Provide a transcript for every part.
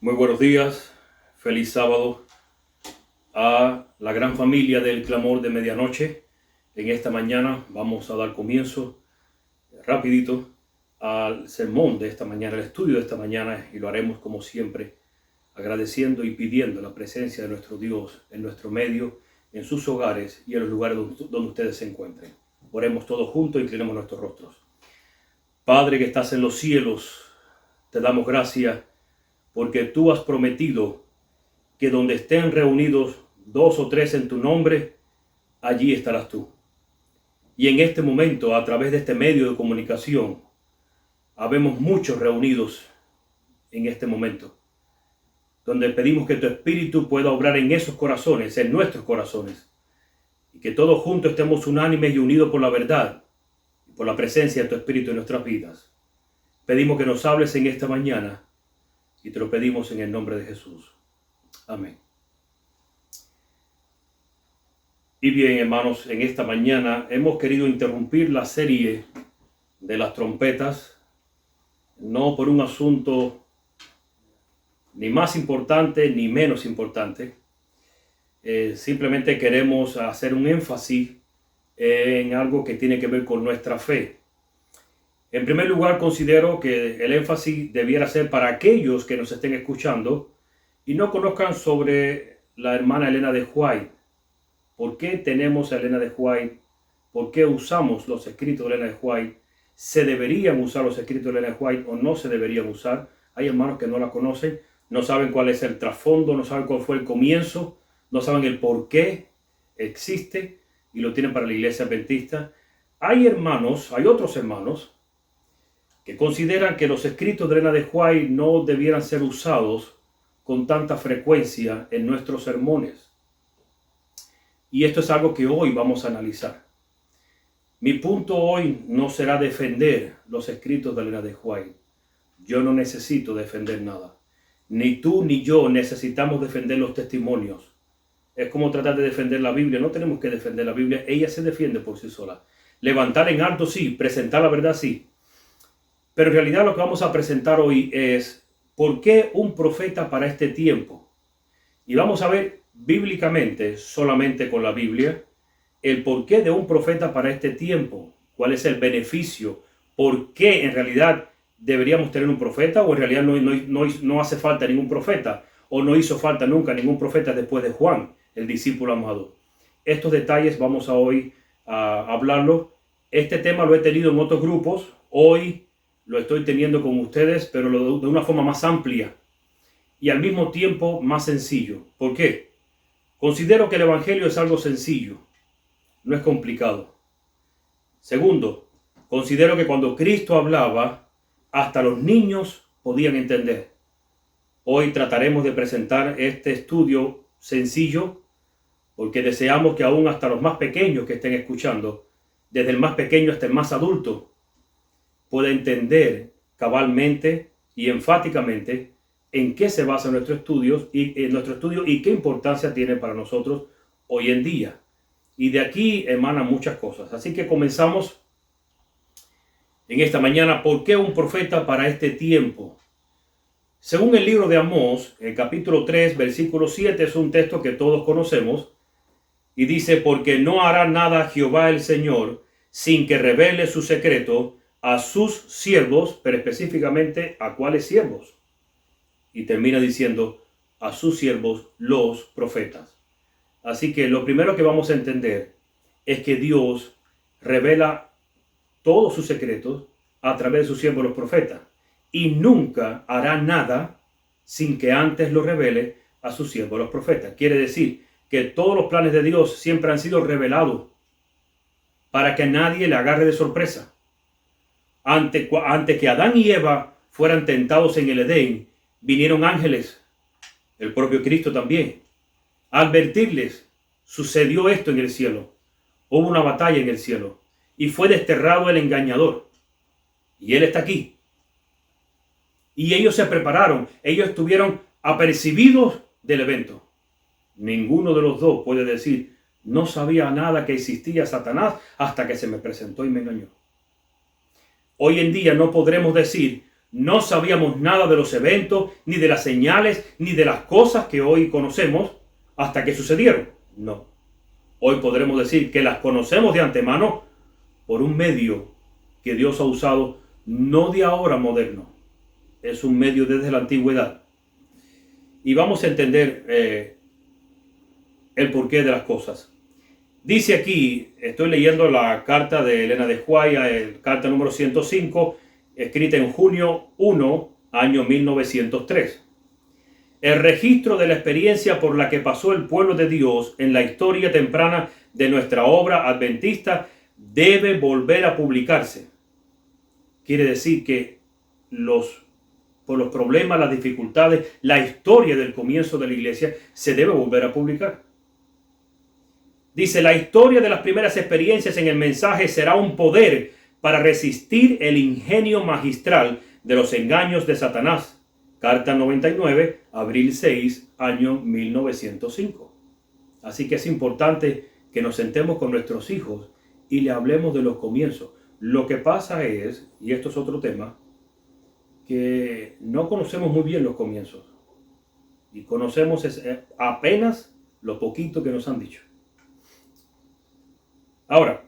Muy buenos días, feliz sábado a la gran familia del clamor de medianoche. En esta mañana vamos a dar comienzo rapidito al sermón de esta mañana, al estudio de esta mañana, y lo haremos como siempre, agradeciendo y pidiendo la presencia de nuestro Dios en nuestro medio, en sus hogares y en los lugares donde ustedes se encuentren. Oremos todos juntos e inclinemos nuestros rostros. Padre que estás en los cielos, te damos gracias porque tú has prometido que donde estén reunidos 2 o 3 en tu nombre, allí estarás tú. Y en este momento, a través de este medio de comunicación, habemos muchos reunidos en este momento, donde pedimos que tu Espíritu pueda obrar en esos corazones, en nuestros corazones, y que todos juntos estemos unánimes y unidos por la verdad, y por la presencia de tu Espíritu en nuestras vidas. Pedimos que nos hables en esta mañana, y te lo pedimos en el nombre de Jesús. Amén. Y bien, hermanos, en esta mañana hemos querido interrumpir la serie de las trompetas, no por un asunto ni más importante ni menos importante. Simplemente queremos hacer un énfasis en algo que tiene que ver con nuestra fe. En primer lugar, considero que el énfasis debiera ser para aquellos que nos estén escuchando y no conozcan sobre la hermana Elena de White. ¿Por qué tenemos a Elena de White? ¿Por qué usamos los escritos de Elena de White? ¿Se deberían usar los escritos de Elena de White o no se deberían usar? Hay hermanos que no la conocen, no saben cuál es el trasfondo, no saben cuál fue el comienzo, no saben el por qué existe y lo tienen para la iglesia adventista. Hay otros hermanos que consideran que los escritos de Elena de White no debieran ser usados con tanta frecuencia en nuestros sermones. Y esto es algo que hoy vamos a analizar. Mi punto hoy no será defender los escritos de Elena de White. Yo no necesito defender nada. Ni tú ni yo necesitamos defender los testimonios. Es como tratar de defender la Biblia. No tenemos que defender la Biblia. Ella se defiende por sí sola. Levantar en alto sí, presentar la verdad sí. Pero en realidad lo que vamos a presentar hoy es ¿por qué un profeta para este tiempo? Y vamos a ver bíblicamente, solamente con la Biblia, el porqué de un profeta para este tiempo. ¿Cuál es el beneficio? ¿Por qué en realidad deberíamos tener un profeta? ¿O en realidad no hace falta ningún profeta? ¿O no hizo falta nunca ningún profeta después de Juan, el discípulo amado? Estos detalles vamos a hoy a hablarlo. Este tema lo he tenido en otros grupos. Hoy lo estoy teniendo con ustedes, pero de una forma más amplia y al mismo tiempo más sencillo. ¿Por qué? Considero que el Evangelio es algo sencillo, no es complicado. Segundo, considero que cuando Cristo hablaba, hasta los niños podían entender. Hoy trataremos de presentar este estudio sencillo, porque deseamos que aún hasta los más pequeños que estén escuchando, desde el más pequeño hasta el más adulto, pueda entender cabalmente y enfáticamente en qué se basa nuestro estudio y qué importancia tiene para nosotros hoy en día. Y de aquí emanan muchas cosas. Así que comenzamos en esta mañana. ¿Por qué un profeta para este tiempo? Según el libro de Amós, el capítulo 3, versículo 7, es un texto que todos conocemos. Y dice, porque no hará nada Jehová el Señor sin que revele su secreto a sus siervos, pero específicamente a cuáles siervos. Y termina diciendo a sus siervos, los profetas. Así que lo primero que vamos a entender es que Dios revela todos sus secretos a través de sus siervos los profetas. Y nunca hará nada sin que antes lo revele a sus siervos los profetas. Quiere decir que todos los planes de Dios siempre han sido revelados para que nadie le agarre de sorpresa. Antes que Adán y Eva fueran tentados en el Edén, vinieron ángeles, el propio Cristo también, a advertirles. Sucedió esto en el cielo. Hubo una batalla en el cielo y fue desterrado el engañador. Y él está aquí. Y ellos se prepararon. Ellos estuvieron apercibidos del evento. Ninguno de los dos puede decir, no sabía nada que existía Satanás hasta que se me presentó y me engañó. Hoy en día no podremos decir, No sabíamos nada de los eventos, ni de las señales, ni de las cosas que hoy conocemos hasta que sucedieron. No. Hoy podremos decir que las conocemos de antemano por un medio que Dios ha usado, no de ahora moderno. Es un medio desde la antigüedad. Y vamos a entender el porqué de las cosas. Dice aquí, estoy leyendo la carta de Elena de White, carta número 105, escrita en junio 1, año 1903. El registro de la experiencia por la que pasó el pueblo de Dios en la historia temprana de nuestra obra adventista debe volver a publicarse. Quiere decir que por los problemas, las dificultades, la historia del comienzo de la iglesia se debe volver a publicar. Dice, la historia de las primeras experiencias en el mensaje será un poder para resistir el ingenio magistral de los engaños de Satanás. Carta 99, abril 6, año 1905. Así que es importante que nos sentemos con nuestros hijos y le hablemos de los comienzos. Lo que pasa es, y esto es otro tema, que no conocemos muy bien los comienzos. Y conocemos apenas lo poquito que nos han dicho. Ahora,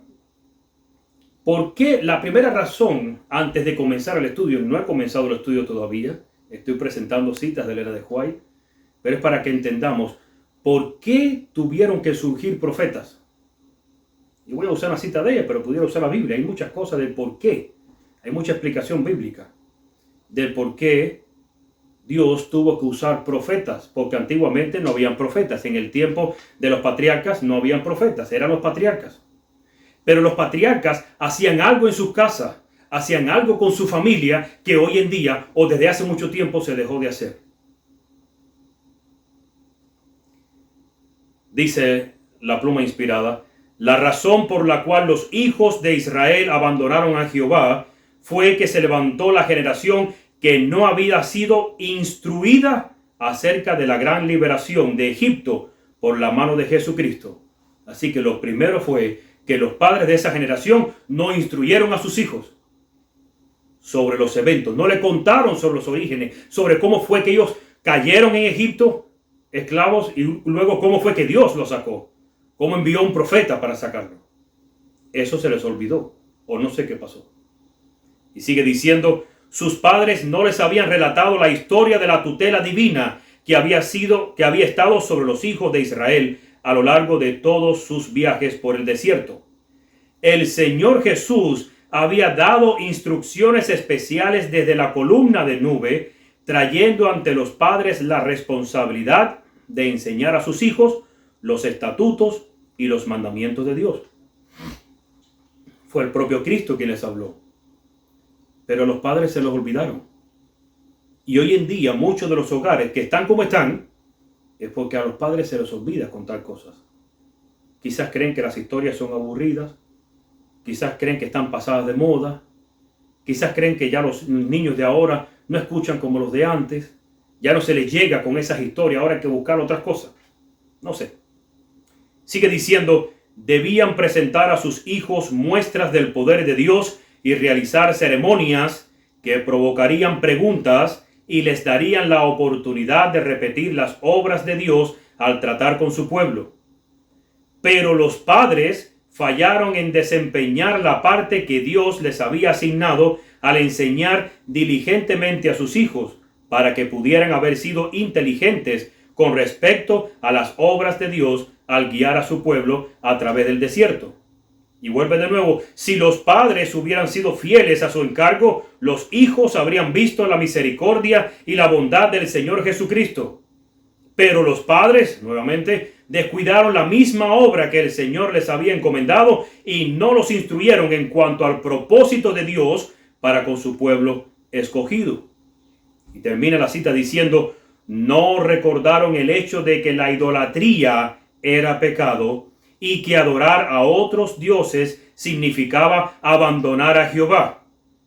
¿por qué? La primera razón, antes de comenzar el estudio, no he comenzado el estudio todavía, estoy presentando citas de Elena de White, pero es para que entendamos por qué tuvieron que surgir profetas. Yo voy a usar una cita de ella, pero pudiera usar la Biblia. Hay muchas cosas del por qué. Hay mucha explicación bíblica del por qué Dios tuvo que usar profetas, porque antiguamente no habían profetas. En el tiempo de los patriarcas no habían profetas, eran los patriarcas. Pero los patriarcas hacían algo en sus casas, hacían algo con su familia que hoy en día o desde hace mucho tiempo se dejó de hacer. Dice la pluma inspirada, la razón por la cual los hijos de Israel abandonaron a Jehová fue que se levantó la generación que no había sido instruida acerca de la gran liberación de Egipto por la mano de Jesucristo. Así que lo primero fue que los padres de esa generación no instruyeron a sus hijos sobre los eventos, no le contaron sobre los orígenes, sobre cómo fue que ellos cayeron en Egipto, esclavos, y luego cómo fue que Dios los sacó, cómo envió un profeta para sacarlo. Eso se les olvidó, o no sé qué pasó. Y sigue diciendo, sus padres no les habían relatado la historia de la tutela divina que había estado sobre los hijos de Israel a lo largo de todos sus viajes por el desierto. El Señor Jesús había dado instrucciones especiales desde la columna de nube, trayendo ante los padres la responsabilidad de enseñar a sus hijos los estatutos y los mandamientos de Dios. Fue el propio Cristo quien les habló. Pero los padres se los olvidaron. Y hoy en día muchos de los hogares que están como están, es porque a los padres se les olvida contar cosas. Quizás creen que las historias son aburridas, quizás creen que están pasadas de moda, quizás creen que ya los niños de ahora no escuchan como los de antes, ya no se les llega con esas historias, ahora hay que buscar otras cosas. No sé. Sigue diciendo, debían presentar a sus hijos muestras del poder de Dios y realizar ceremonias que provocarían preguntas y les darían la oportunidad de repetir las obras de Dios al tratar con su pueblo. Pero los padres fallaron en desempeñar la parte que Dios les había asignado al enseñar diligentemente a sus hijos, para que pudieran haber sido inteligentes con respecto a las obras de Dios al guiar a su pueblo a través del desierto. Y vuelve de nuevo, si los padres hubieran sido fieles a su encargo, los hijos habrían visto la misericordia y la bondad del Señor Jesucristo. Pero los padres, nuevamente, descuidaron la misma obra que el Señor les había encomendado y no los instruyeron en cuanto al propósito de Dios para con su pueblo escogido. Y termina la cita diciendo, no recordaron el hecho de que la idolatría era pecado y que adorar a otros dioses significaba abandonar a Jehová.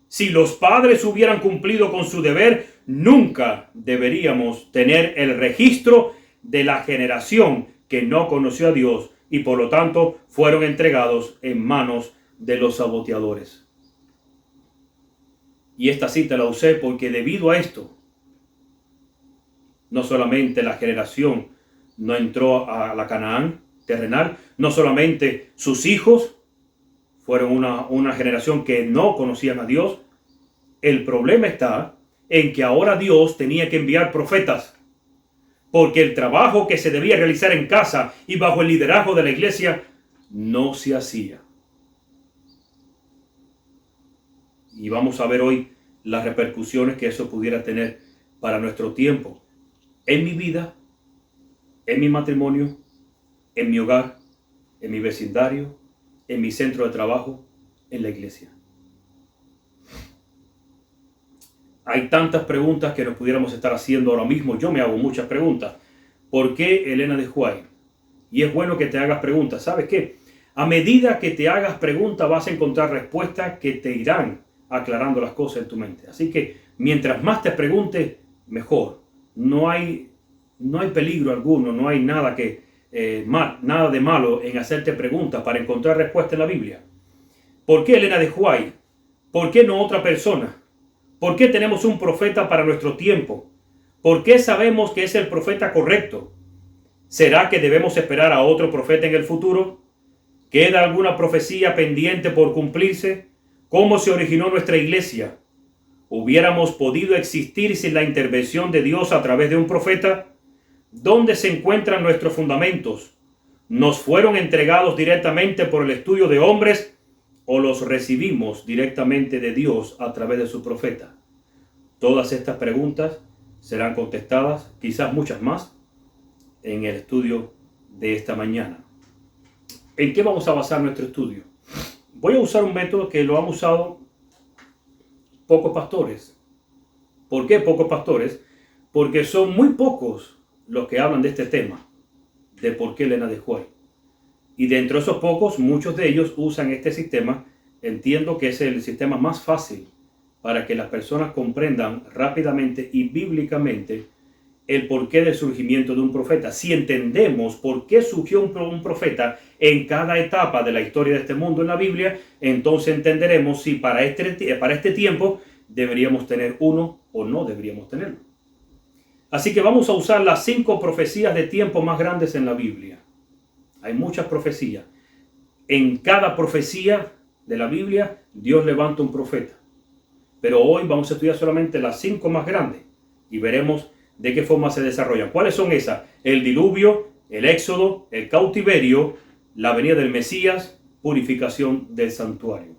Si los padres hubieran cumplido con su deber, nunca deberíamos tener el registro de la generación que no conoció a Dios y por lo tanto fueron entregados en manos de los saboteadores. Y esta cita la usé porque debido a esto, no solamente la generación no entró a la Canaán terrenal, no solamente sus hijos fueron una generación que no conocían a Dios. El problema está en que ahora Dios tenía que enviar profetas, porque el trabajo que se debía realizar en casa y bajo el liderazgo de la iglesia no se hacía. Y vamos a ver hoy las repercusiones que eso pudiera tener para nuestro tiempo, en mi vida, en mi matrimonio, en mi hogar, en mi vecindario, en mi centro de trabajo, en la iglesia. Hay tantas preguntas que nos pudiéramos estar haciendo ahora mismo. Yo me hago muchas preguntas. ¿Por qué Elena de White? Y es bueno que te hagas preguntas. ¿Sabes qué? A medida que te hagas preguntas vas a encontrar respuestas que te irán aclarando las cosas en tu mente. Así que mientras más te preguntes, mejor. No hay peligro alguno, no hay nada nada de malo en hacerte preguntas para encontrar respuesta en la Biblia. ¿Por qué Elena de White? ¿Por qué no otra persona? ¿Por qué tenemos un profeta para nuestro tiempo? ¿Por qué sabemos que es el profeta correcto? ¿Será que debemos esperar a otro profeta en el futuro? ¿Queda alguna profecía pendiente por cumplirse? ¿Cómo se originó nuestra iglesia? ¿Hubiéramos podido existir sin la intervención de Dios a través de un profeta? ¿Dónde se encuentran nuestros fundamentos? ¿Nos fueron entregados directamente por el estudio de hombres o los recibimos directamente de Dios a través de su profeta? Todas estas preguntas serán contestadas, quizás muchas más, en el estudio de esta mañana. ¿En qué vamos a basar nuestro estudio? Voy a usar un método que lo han usado pocos pastores. ¿Por qué pocos pastores? Porque son muy pocos los que hablan de este tema, de por qué Elena de White. Y dentro de esos pocos, muchos de ellos usan este sistema. Entiendo que es el sistema más fácil para que las personas comprendan rápidamente y bíblicamente el porqué del surgimiento de un profeta. Si entendemos por qué surgió un profeta en cada etapa de la historia de este mundo en la Biblia, entonces entenderemos si para este tiempo deberíamos tener uno o no deberíamos tenerlo. Así que vamos a usar las 5 profecías de tiempo más grandes en la Biblia. Hay muchas profecías. En cada profecía de la Biblia, Dios levanta un profeta. Pero hoy vamos a estudiar solamente las 5 más grandes y veremos de qué forma se desarrollan. ¿Cuáles son esas? El diluvio, el éxodo, el cautiverio, la venida del Mesías, purificación del santuario.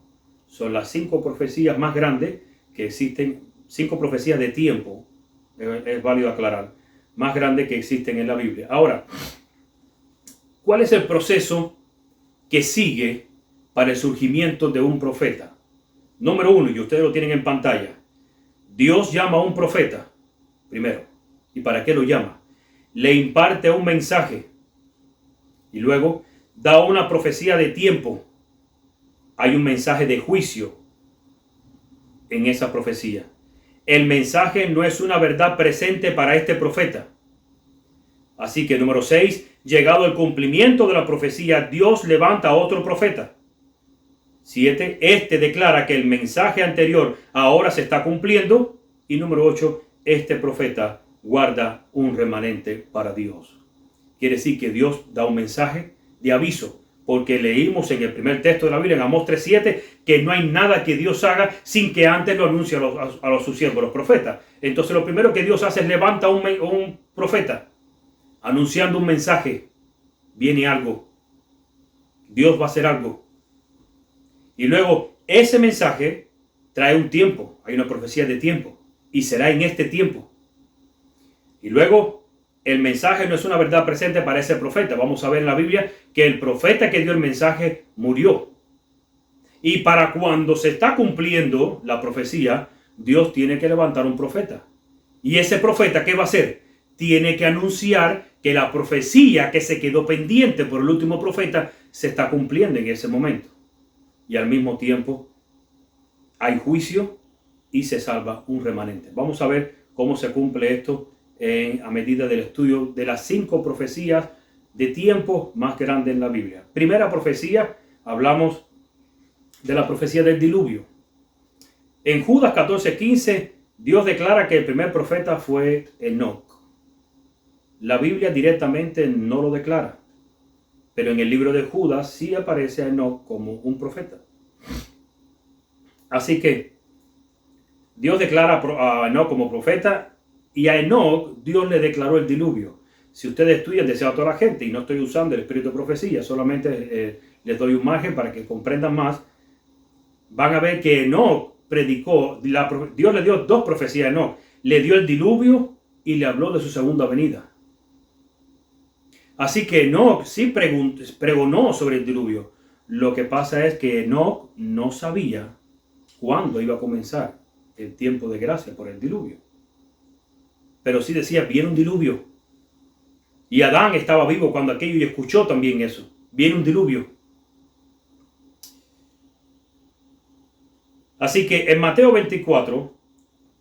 Son las 5 profecías más grandes que existen, 5 profecías de tiempo, es válido aclarar, más grandes que existen en la Biblia. Ahora, ¿cuál es el proceso que sigue para el surgimiento de un profeta? Número 1, y ustedes lo tienen en pantalla. Dios llama a un profeta, primero. ¿Y para qué lo llama? Le imparte un mensaje. Y luego da una profecía de tiempo. Hay un mensaje de juicio en esa profecía. El mensaje no es una verdad presente para este profeta. Así que número 6, llegado el cumplimiento de la profecía, Dios levanta a otro profeta. 7, este declara que el mensaje anterior ahora se está cumpliendo. Y número 8, este profeta guarda un remanente para Dios. Quiere decir que Dios da un mensaje de aviso, porque leímos en el primer texto de la Biblia, en Amós 3:7, que no hay nada que Dios haga sin que antes lo anuncie a sus siervos, los profetas. Entonces lo primero que Dios hace es levanta un profeta, anunciando un mensaje. Viene algo. Dios va a hacer algo. Y luego ese mensaje trae un tiempo. Hay una profecía de tiempo. Y será en este tiempo. Y luego el mensaje no es una verdad presente para ese profeta. Vamos a ver en la Biblia que el profeta que dio el mensaje murió. Y para cuando se está cumpliendo la profecía, Dios tiene que levantar un profeta. Y ese profeta, ¿qué va a hacer? Tiene que anunciar que la profecía que se quedó pendiente por el último profeta se está cumpliendo en ese momento. Y al mismo tiempo hay juicio y se salva un remanente. Vamos a ver cómo se cumple esto a medida del estudio de las 5 profecías de tiempo más grandes en la Biblia. Primera profecía, hablamos de la profecía del diluvio. En Judas 14:15, Dios declara que el primer profeta fue Enoc. La Biblia directamente no lo declara, pero en el libro de Judas sí aparece a Enoc como un profeta. Así que Dios declara a Enoc como profeta, y a Enoc Dios le declaró el diluvio. Si ustedes estudian Deseo a toda la gente, y no estoy usando el espíritu de profecía, solamente les doy un margen para que comprendan más, van a ver que Enoc predicó, Dios le dio dos profecías a Enoc. Le dio el diluvio y le habló de su segunda venida. Así que Enoc sí pregonó sobre el diluvio. Lo que pasa es que Enoc no sabía cuándo iba a comenzar el tiempo de gracia por el diluvio. Pero sí decía, viene un diluvio. Y Adán estaba vivo cuando aquello y escuchó también eso. Viene un diluvio. Así que en Mateo 24,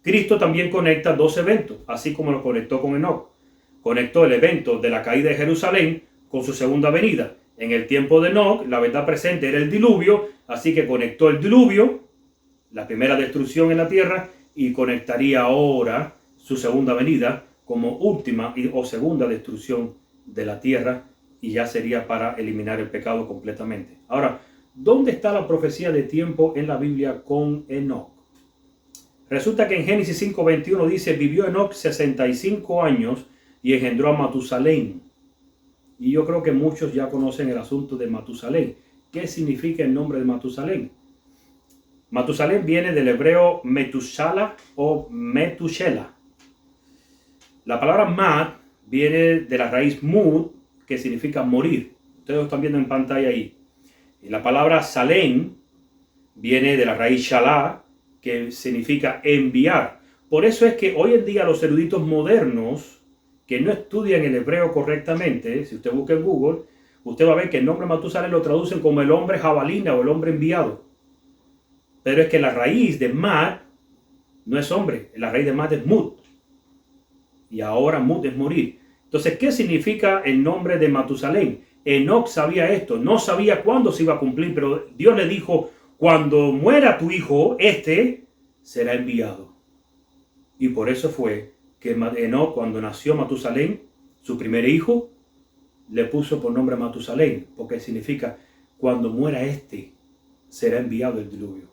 Cristo también conecta dos eventos, así como lo conectó con Enoc. Conectó el evento de la caída de Jerusalén con su segunda venida. En el tiempo de Enoc, la verdad presente era el diluvio, así que conectó el diluvio, la primera destrucción en la tierra, y conectaría ahora su segunda venida como última o segunda destrucción de la tierra, y ya sería para eliminar el pecado completamente. Ahora, ¿dónde está la profecía de tiempo en la Biblia con Enoc? Resulta que en Génesis 5:21 dice, vivió Enoc 65 años y engendró a Matusalén. Y yo creo que muchos ya conocen el asunto de Matusalén. ¿Qué significa el nombre de Matusalén? Matusalén viene del hebreo Metushala o Metushela. La palabra mat viene de la raíz mud, que significa morir. Ustedes lo están viendo en pantalla ahí. Y la palabra salén viene de la raíz shalá, que significa enviar. Por eso es que hoy en día los eruditos modernos que no estudian el hebreo correctamente, si usted busca en Google, usted va a ver que el nombre Matusalén lo traducen como el hombre jabalina o el hombre enviado. Pero es que la raíz de Mad no es hombre, la raíz de Mad es Mud. Y ahora Mud es morir. Entonces, ¿qué significa el nombre de Matusalén? Enoc sabía esto, no sabía cuándo se iba a cumplir, pero Dios le dijo, cuando muera tu hijo, este será enviado. Y por eso fue que Enoc, cuando nació Matusalén, su primer hijo, le puso por nombre Matusalén, porque significa, cuando muera este, será enviado el diluvio.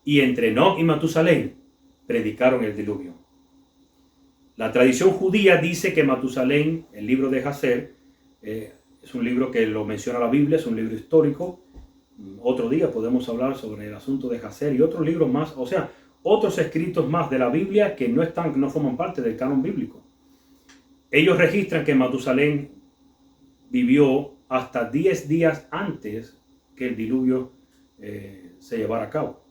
Y entre Enoc y Matusalén predicaron el diluvio. La tradición judía dice que Matusalén, el libro de Jacer, es un libro que lo menciona la Biblia, es un libro histórico. Otro día podemos hablar sobre el asunto de Jacer y otros libros más, o sea, otros escritos más de la Biblia que no forman parte del canon bíblico. Ellos registran que Matusalén vivió hasta 10 días antes que el diluvio se llevara a cabo.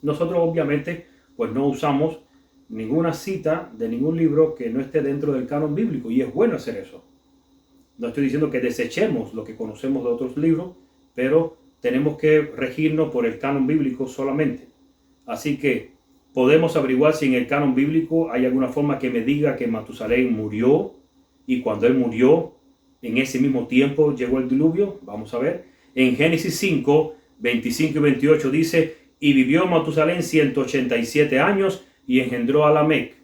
Nosotros obviamente pues no usamos ninguna cita de ningún libro que no esté dentro del canon bíblico, y es bueno hacer eso. No estoy diciendo que desechemos lo que conocemos de otros libros, pero tenemos que regirnos por el canon bíblico solamente. Así que podemos averiguar si en el canon bíblico hay alguna forma que me diga que Matusalén murió, y cuando él murió, en ese mismo tiempo llegó el diluvio. Vamos a ver. En Génesis 5, 25 y 28 dice, y vivió Matusalén 187 años y engendró a Lamec.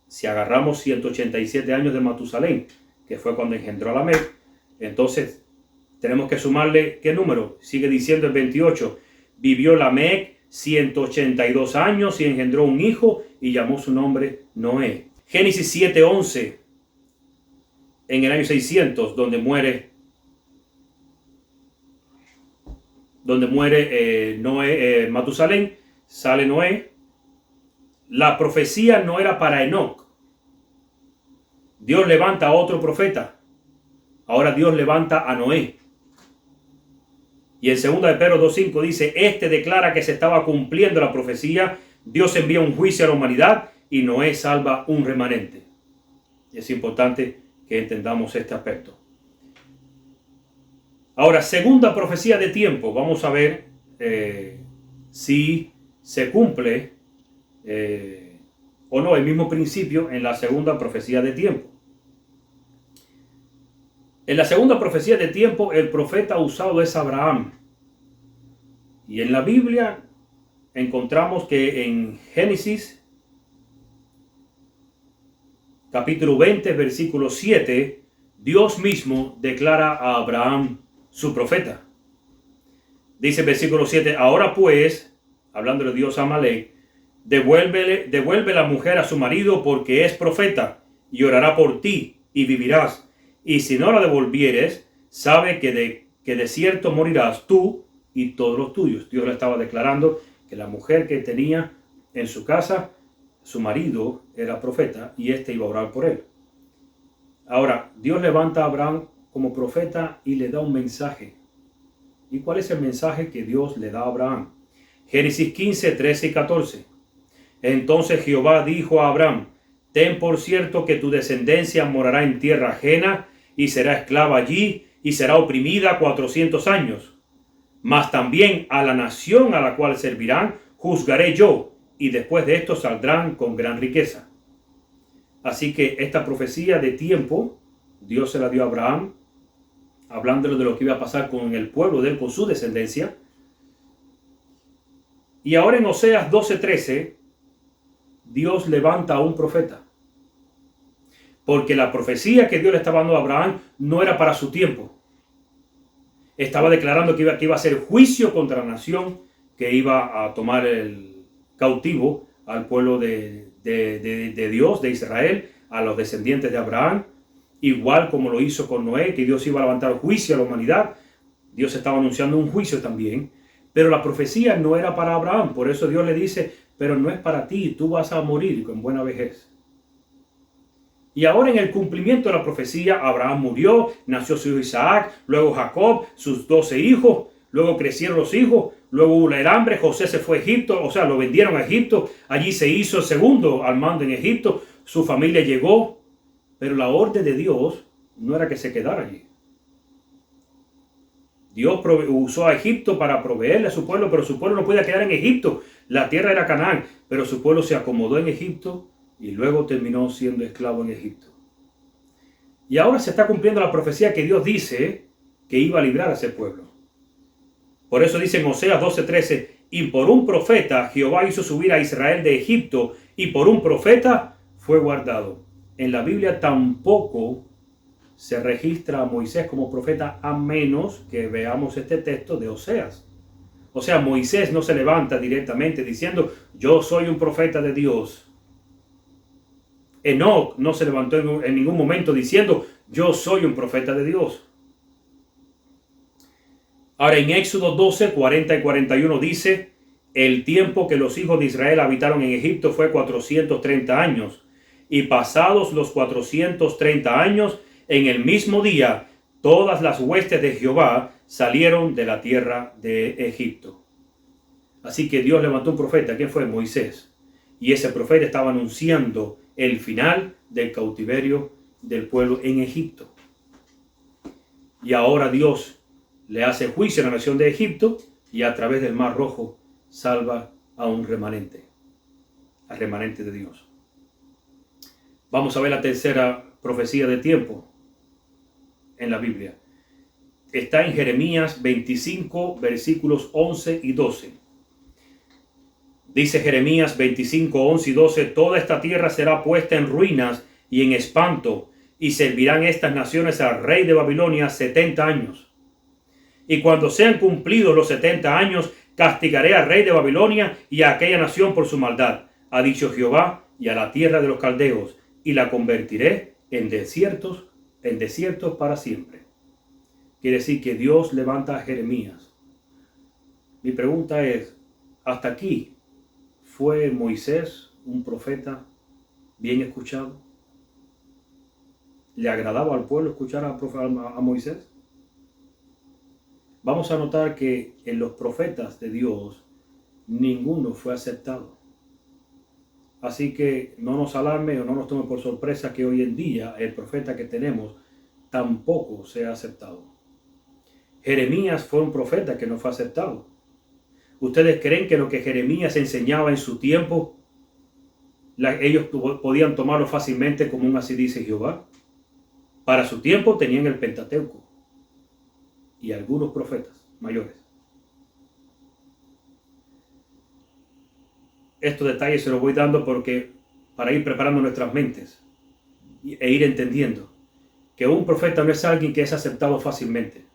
Si agarramos 187 años de Matusalén, que fue cuando engendró a Lamec, entonces tenemos que sumarle, ¿qué número? Sigue diciendo el 28, vivió Lamec 182 años y engendró un hijo y llamó su nombre Noé. Génesis 7:11, en el año 600, donde muere Noé, Matusalén, sale Noé. La profecía no era para Enoc. Dios levanta a otro profeta. Ahora Dios levanta a Noé. Y en 2 de Pedro 2:5 dice, este declara que se estaba cumpliendo la profecía, Dios envía un juicio a la humanidad y Noé salva un remanente. Es importante que entendamos este aspecto. Ahora, segunda profecía de tiempo. Vamos a ver si se cumple o no el mismo principio en la segunda profecía de tiempo. En la segunda profecía de tiempo, el profeta usado es Abraham. Y en la Biblia encontramos que en Génesis capítulo 20, versículo 7, Dios mismo declara a Abraham su profeta. Dice el versículo 7, ahora pues, hablando de Dios a Amalek, devuelve la mujer a su marido porque es profeta y orará por ti y vivirás. Y si no la devolvieres, sabe que de cierto morirás tú y todos los tuyos. Dios le estaba declarando que la mujer que tenía en su casa, su marido era profeta y éste iba a orar por él. Ahora, Dios levanta a Abraham como profeta y le da un mensaje. ¿Y cuál es el mensaje que Dios le da a Abraham? Génesis 15, 13 y 14. Entonces Jehová dijo a Abraham, ten por cierto que tu descendencia morará en tierra ajena y será esclava allí y será oprimida 400 años. Mas también a la nación a la cual servirán juzgaré yo, y después de esto saldrán con gran riqueza. Así que esta profecía de tiempo, Dios se la dio a Abraham, hablándole de lo que iba a pasar con el pueblo de él, con su descendencia. Y ahora en Oseas 12:13, Dios levanta a un profeta. Porque la profecía que Dios le estaba dando a Abraham no era para su tiempo. Estaba declarando que iba a hacer juicio contra la nación que iba a tomar el cautivo al pueblo de Dios, de Israel, a los descendientes de Abraham, igual como lo hizo con Noé, que Dios iba a levantar juicio a la humanidad. Dios estaba anunciando un juicio también, pero la profecía no era para Abraham. Por eso Dios le dice, pero no es para ti, tú vas a morir con buena vejez. Y ahora en el cumplimiento de la profecía, Abraham murió, nació su hijo Isaac, luego Jacob, sus 12 hijos, luego crecieron los hijos, luego hubo el hambre, José se fue a Egipto, o sea, lo vendieron a Egipto, allí se hizo el segundo al mando en Egipto, su familia llegó, pero la orden de Dios no era que se quedara allí. Dios usó a Egipto para proveerle a su pueblo, pero su pueblo no podía quedar en Egipto, la tierra era Canaán, pero su pueblo se acomodó en Egipto, y luego terminó siendo esclavo en Egipto. Y ahora se está cumpliendo la profecía que Dios dice que iba a librar a ese pueblo. Por eso dice en Oseas 12:13, y por un profeta Jehová hizo subir a Israel de Egipto, y por un profeta fue guardado. En la Biblia tampoco se registra a Moisés como profeta a menos que veamos este texto de Oseas. O sea, Moisés no se levanta directamente diciendo, yo soy un profeta de Dios. Enoc no se levantó en ningún momento diciendo, yo soy un profeta de Dios. Ahora en Éxodo 12, 40 y 41 dice, el tiempo que los hijos de Israel habitaron en Egipto fue 430 años, y pasados los 430 años, en el mismo día, todas las huestes de Jehová salieron de la tierra de Egipto. Así que Dios levantó un profeta, ¿quién fue? Moisés. Y ese profeta estaba anunciando el final del cautiverio del pueblo en Egipto. Y ahora Dios le hace juicio a la nación de Egipto y a través del Mar Rojo salva a un remanente, al remanente de Dios. Vamos a ver la tercera profecía de tiempo en la Biblia. Está en Jeremías 25, versículos 11 y 12. Dice Jeremías 25, 11 y 12, toda esta tierra será puesta en ruinas y en espanto, y servirán estas naciones al rey de Babilonia 70 años. Y cuando sean cumplidos los 70 años, castigaré al rey de Babilonia y a aquella nación por su maldad, ha dicho Jehová, y a la tierra de los caldeos, y la convertiré en desiertos para siempre. Quiere decir que Dios levanta a Jeremías. Mi pregunta es, ¿hasta aquí fue Moisés un profeta bien escuchado? ¿Le agradaba al pueblo escuchar a Moisés? Vamos a notar que en los profetas de Dios ninguno fue aceptado. Así que no nos alarme o no nos tome por sorpresa que hoy en día el profeta que tenemos tampoco sea aceptado. Jeremías fue un profeta que no fue aceptado. ¿Ustedes creen que lo que Jeremías enseñaba en su tiempo, ellos podían tomarlo fácilmente como un así dice Jehová? Para su tiempo tenían el Pentateuco y algunos profetas mayores. estos detalles se los voy dando porque para ir preparando nuestras mentes e ir entendiendo que un profeta no es alguien que es aceptado fácilmente,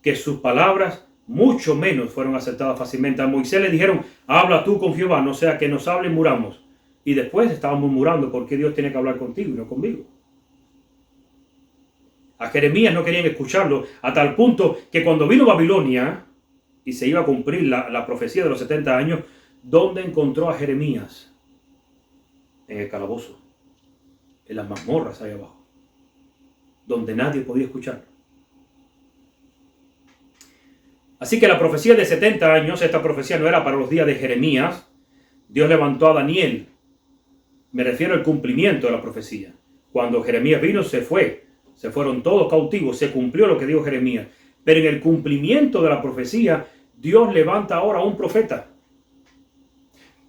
que sus palabras mucho menos fueron aceptadas fácilmente. A Moisés le dijeron, habla tú con Jehová, no sea que nos hable y muramos. Y después estaban murmurando, ¿por qué Dios tiene que hablar contigo y no conmigo? A Jeremías no querían escucharlo, a tal punto que cuando vino Babilonia y se iba a cumplir la profecía de los 70 años, ¿dónde encontró a Jeremías? En el calabozo, en las mazmorras ahí abajo, donde nadie podía escucharlo. Así que la profecía de 70 años, esta profecía no era para los días de Jeremías. Dios levantó a Daniel. Me refiero al cumplimiento de la profecía. Cuando Jeremías vino, se fueron todos cautivos, se cumplió lo que dijo Jeremías. Pero en el cumplimiento de la profecía, Dios levanta ahora a un profeta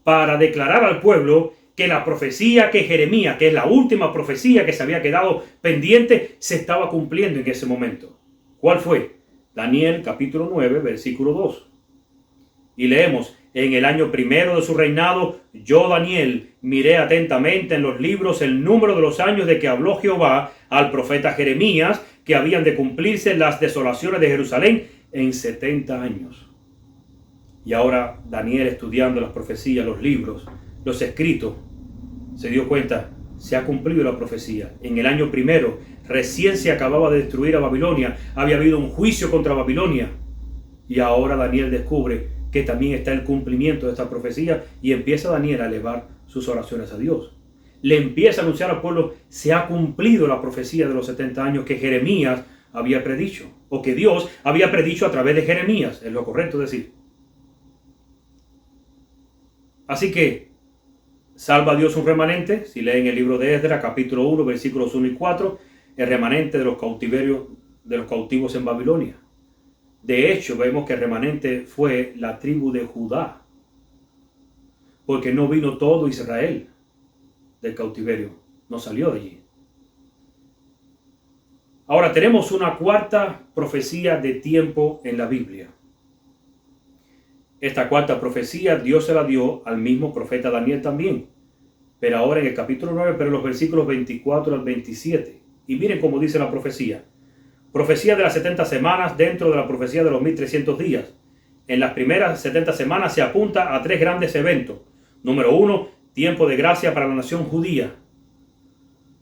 para declarar al pueblo que la profecía que Jeremías, que es la última profecía que se había quedado pendiente, se estaba cumpliendo en ese momento. ¿Cuál fue? Daniel capítulo 9, versículo 2. Y leemos, en el año primero de su reinado, yo Daniel miré atentamente en los libros el número de los años de que habló Jehová al profeta Jeremías, que habían de cumplirse las desolaciones de Jerusalén en 70 años. Y ahora Daniel, estudiando las profecías, los libros, los escritos, se dio cuenta, se ha cumplido la profecía. En el año primero, recién se acababa de destruir a Babilonia, había habido un juicio contra Babilonia. Y ahora Daniel descubre que también está el cumplimiento de esta profecía y empieza Daniel a elevar sus oraciones a Dios. Le empieza a anunciar al pueblo, se ha cumplido la profecía de los 70 años que Jeremías había predicho, o que Dios había predicho a través de Jeremías, es lo correcto decir. Así que, salva a Dios un remanente, si leen el libro de Esdras, capítulo 1, versículos 1 y 4, el remanente de los cautivos en Babilonia. De hecho, vemos que el remanente fue la tribu de Judá, porque no vino todo Israel del cautiverio, no salió de allí. Ahora tenemos una cuarta profecía de tiempo en la Biblia. Esta cuarta profecía Dios se la dio al mismo profeta Daniel también, pero ahora en el capítulo 9, pero en los versículos 24 al 27. Y miren cómo dice la profecía. Profecía de las 70 semanas dentro de la profecía de los 1300 días. En las primeras 70 semanas se apunta a 3 grandes eventos. Número 1, tiempo de gracia para la nación judía.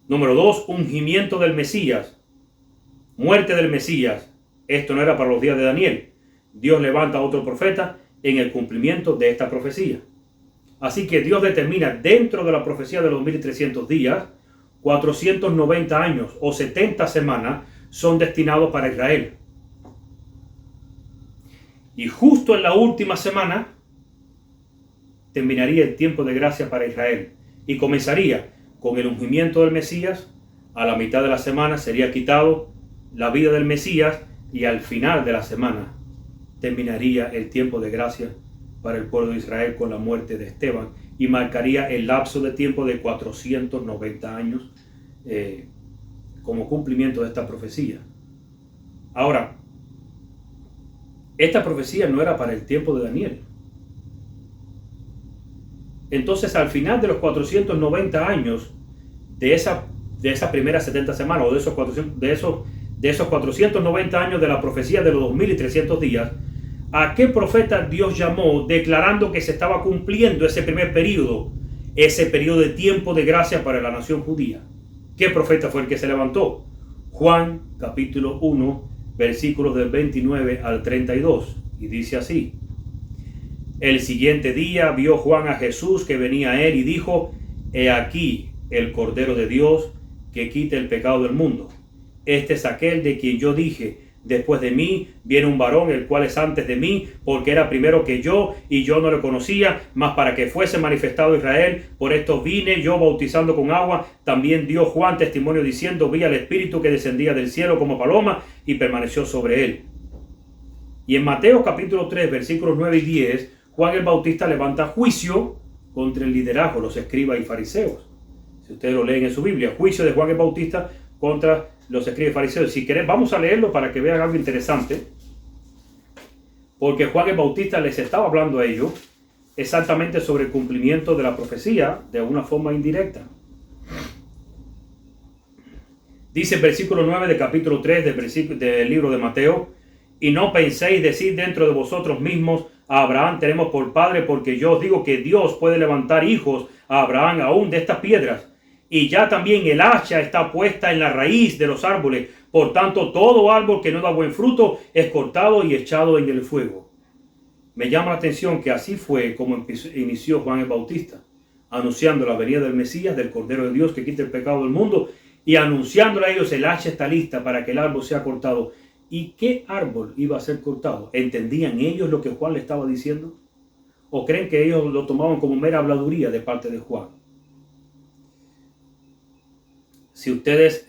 Número 2, ungimiento del Mesías. Muerte del Mesías. Esto no era para los días de Daniel. Dios levanta a otro profeta en el cumplimiento de esta profecía. Así que Dios determina dentro de la profecía de los 1300 días, 490 años o 70 semanas son destinados para Israel. Y justo en la última semana terminaría el tiempo de gracia para Israel y comenzaría con el ungimiento del Mesías. A la mitad de la semana sería quitado la vida del Mesías y al final de la semana terminaría el tiempo de gracia para el pueblo de Israel con la muerte de Esteban y marcaría el lapso de tiempo de 490 años como cumplimiento de esta profecía. Ahora, esta profecía no era para el tiempo de Daniel. Entonces, al final de los 490 años de esa primera 70 semanas o de esos 490 años de la profecía de los 2300 días, ¿a qué profeta Dios llamó declarando que se estaba cumpliendo ese primer periodo, ese periodo de tiempo de gracia para la nación judía? ¿Qué profeta fue el que se levantó? Juan capítulo 1, versículos del 29 al 32, y dice así: el siguiente día vio Juan a Jesús que venía a él y dijo: he aquí el Cordero de Dios que quita el pecado del mundo. Este es aquel de quien yo dije: después de mí viene un varón, el cual es antes de mí, porque era primero que yo, y yo no lo conocía, mas para que fuese manifestado Israel, por esto vine yo bautizando con agua. También dio Juan testimonio diciendo: vi al Espíritu que descendía del cielo como paloma y permaneció sobre él. Y en Mateo capítulo 3, versículos 9 y 10, Juan el Bautista levanta juicio contra el liderazgo, los escribas y fariseos. Si ustedes lo leen en su Biblia, juicio de Juan el Bautista contra los escribas y fariseos. Si quieren, vamos a leerlo para que vean algo interesante. Porque Juan el Bautista les estaba hablando a ellos exactamente sobre el cumplimiento de la profecía de una forma indirecta. Dice el versículo 9 del capítulo 3 del libro de Mateo: y no penséis decir dentro de vosotros mismos, a Abraham tenemos por padre, porque yo os digo que Dios puede levantar hijos a Abraham aún de estas piedras. Y ya también el hacha está puesta en la raíz de los árboles. Por tanto, todo árbol que no da buen fruto es cortado y echado en el fuego. Me llama la atención que así fue como inició Juan el Bautista, anunciando la venida del Mesías, del Cordero de Dios que quita el pecado del mundo, y anunciándole a ellos: el hacha está lista para que el árbol sea cortado. ¿Y qué árbol iba a ser cortado? ¿Entendían ellos lo que Juan le estaba diciendo? ¿O creen que ellos lo tomaban como mera habladuría de parte de Juan? Si ustedes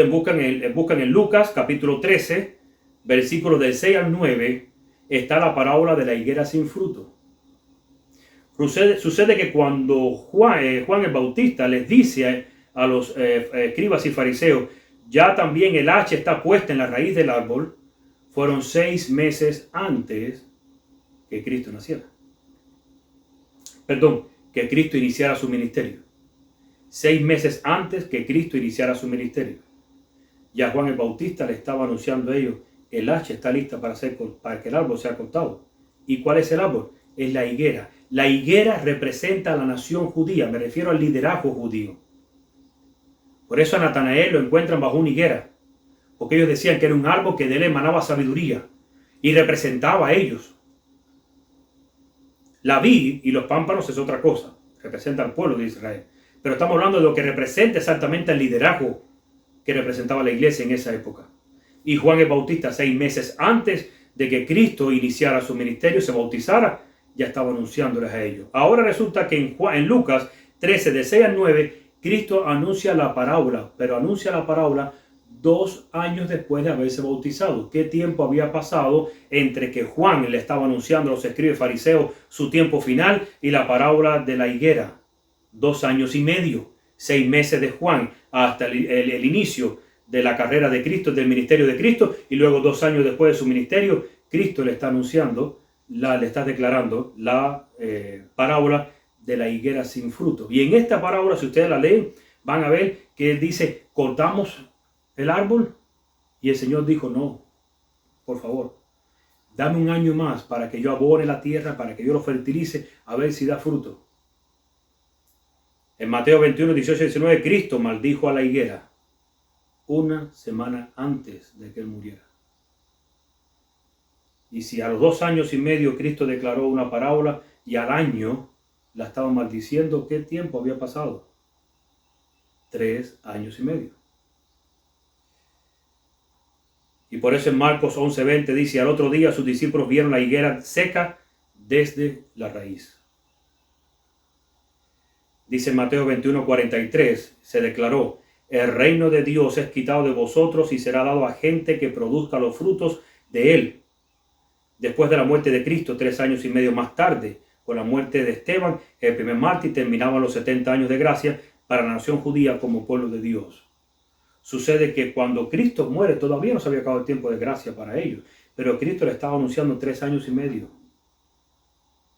buscan en Lucas capítulo 13, versículos del 6 al 9, está la parábola de la higuera sin fruto. Sucede que cuando Juan el Bautista les dice a los escribas y fariseos: ya también el hacha está puesta en la raíz del árbol, fueron 6 meses antes que Cristo naciera. Que Cristo iniciara su ministerio. 6 meses antes que Cristo iniciara su ministerio. Ya Juan el Bautista le estaba anunciando a ellos: el hacha está lista para que el árbol sea cortado. ¿Y cuál es el árbol? Es la higuera. La higuera representa a la nación judía, me refiero al liderazgo judío. Por eso a Natanael lo encuentran bajo una higuera, porque ellos decían que era un árbol que de él emanaba sabiduría y representaba a ellos. La vid y los pámpanos es otra cosa, representa al pueblo de Israel. Pero estamos hablando de lo que representa exactamente el liderazgo que representaba la iglesia en esa época. Y Juan el Bautista, 6 meses antes de que Cristo iniciara su ministerio, se bautizara, ya estaba anunciándoles a ellos. Ahora resulta que en Lucas 13, de 6 al 9, Cristo anuncia la parábola, pero anuncia la parábola 2 años después de haberse bautizado. ¿Qué tiempo había pasado entre que Juan le estaba anunciando a los escribas y fariseos su tiempo final y la parábola de la higuera? 2 años y medio, 6 meses de Juan hasta el inicio de la carrera de Cristo, del ministerio de Cristo, y luego 2 años después de su ministerio, Cristo le está anunciando, le está declarando la parábola de la higuera sin fruto. Y en esta parábola, si ustedes la leen, van a ver que él dice: cortamos el árbol. Y el Señor dijo: no, por favor, dame un año más para que yo abone la tierra, para que yo lo fertilice, a ver si da fruto. En Mateo 21, 18 y 19, Cristo maldijo a la higuera 1 semana antes de que él muriera. Y si a los 2 años y medio Cristo declaró una parábola y al año la estaban maldiciendo, ¿qué tiempo había pasado? 3 años y medio. Y por eso en Marcos 11:20 dice: al otro día sus discípulos vieron la higuera seca desde la raíz. Dice en Mateo 21:43, se declaró: el reino de Dios es quitado de vosotros y será dado a gente que produzca los frutos de él. Después de la muerte de Cristo, 3 años y medio más tarde, con la muerte de Esteban, el primer mártir, terminaban los 70 años de gracia para la nación judía como pueblo de Dios. Sucede que cuando Cristo muere, todavía no se había acabado el tiempo de gracia para ellos, pero Cristo le estaba anunciando 3 años y medio.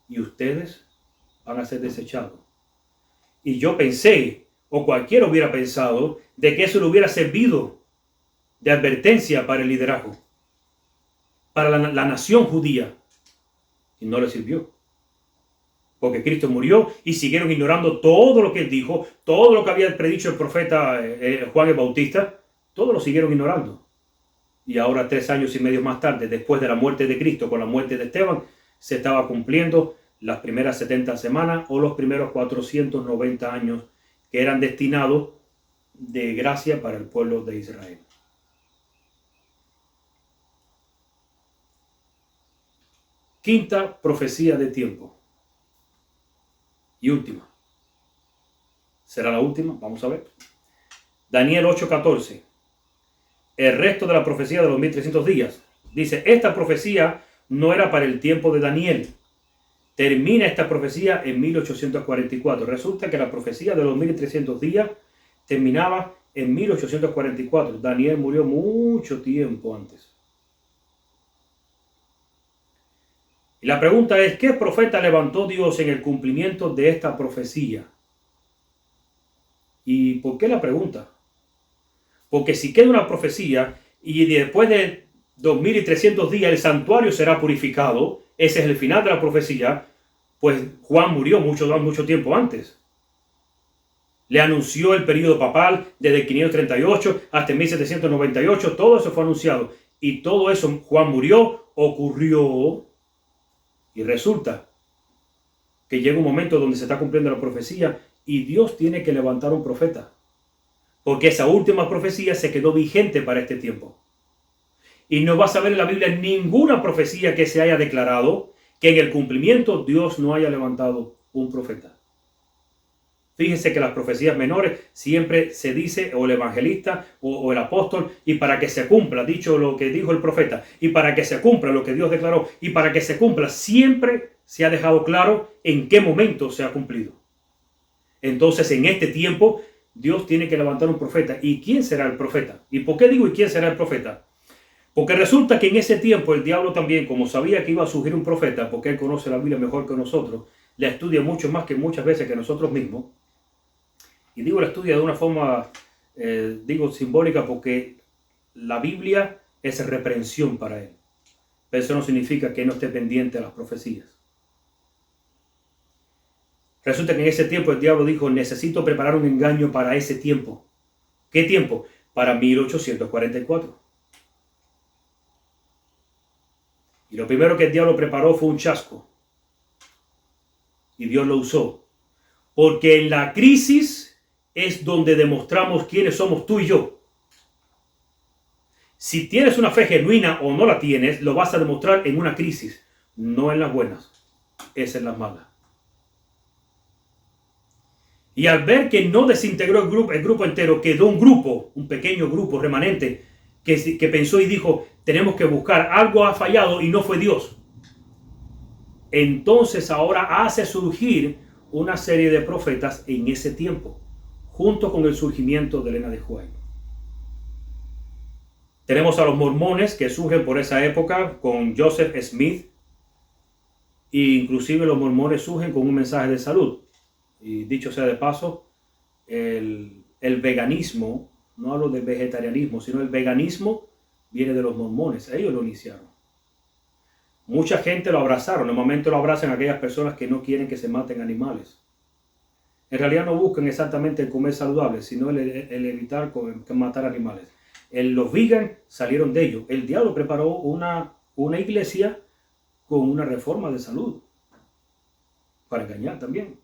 Y ustedes van a ser desechados. Y yo pensé, o cualquiera hubiera pensado, de que eso le hubiera servido de advertencia para el liderazgo, para la nación judía. Y no le sirvió. Porque Cristo murió y siguieron ignorando todo lo que él dijo, todo lo que había predicho el profeta Juan el Bautista, todo lo siguieron ignorando. Y ahora 3 años y medio más tarde, después de la muerte de Cristo, con la muerte de Esteban, se estaba cumpliendo las primeras 70 semanas o los primeros 490 años que eran destinados de gracia para el pueblo de Israel. Quinta profecía de tiempo. Y última. ¿Será la última? Vamos a ver. Daniel 8:14. El resto de la profecía de los 1300 días. Dice: esta profecía no era para el tiempo de Daniel. Termina esta profecía en 1844. Resulta que la profecía de los 1300 días terminaba en 1844. Daniel murió mucho tiempo antes. Y la pregunta es, ¿qué profeta levantó Dios en el cumplimiento de esta profecía? ¿Y por qué la pregunta? Porque si queda una profecía y después de 2300 días el santuario será purificado, ese es el final de la profecía, pues Juan murió mucho tiempo antes. Le anunció el período papal desde 538 hasta 1798, todo eso fue anunciado. Y todo eso, Juan murió, ocurrió, y resulta que llega un momento donde se está cumpliendo la profecía y Dios tiene que levantar un profeta. Porque esa última profecía se quedó vigente para este tiempo. Y no vas a ver en la Biblia ninguna profecía que se haya declarado que en el cumplimiento Dios no haya levantado un profeta. Fíjense que las profecías menores siempre se dice o el evangelista o el apóstol, y para que se cumpla, dicho lo que dijo el profeta, y para que se cumpla lo que Dios declaró, y para que se cumpla, siempre se ha dejado claro en qué momento se ha cumplido. Entonces, en este tiempo, Dios tiene que levantar un profeta. ¿Y quién será el profeta? ¿Y por qué digo y quién será el profeta? Porque resulta que en ese tiempo el diablo también, como sabía que iba a surgir un profeta, porque él conoce la Biblia mejor que nosotros, la estudia mucho más que muchas veces que nosotros mismos. Y digo la estudia de una forma, simbólica, porque la Biblia es reprensión para él. Pero eso no significa que no esté pendiente de las profecías. Resulta que en ese tiempo el diablo dijo, necesito preparar un engaño para ese tiempo. ¿Qué tiempo? Para 1844. Y lo primero que el diablo preparó fue un chasco. Y Dios lo usó. Porque en la crisis es donde demostramos quiénes somos tú y yo. Si tienes una fe genuina o no la tienes, lo vas a demostrar en una crisis, no en las buenas, es en las malas. Y al ver que no desintegró el grupo entero, quedó un pequeño grupo remanente, que pensó y dijo, tenemos que buscar, algo ha fallado y no fue Dios. Entonces ahora hace surgir una serie de profetas en ese tiempo, junto con el surgimiento de Elena de White. Tenemos a los mormones que surgen por esa época con Joseph Smith, e inclusive los mormones surgen con un mensaje de salud. Y dicho sea de paso, el veganismo, no hablo de vegetarianismo, sino el veganismo viene de los mormones, ellos lo iniciaron. Mucha gente lo abrazaron, normalmente lo abrazan aquellas personas que no quieren que se maten animales. En realidad no buscan exactamente el comer saludable, sino el evitar matar animales. Los vegan salieron de ellos. El diablo preparó una iglesia con una reforma de salud para engañar también.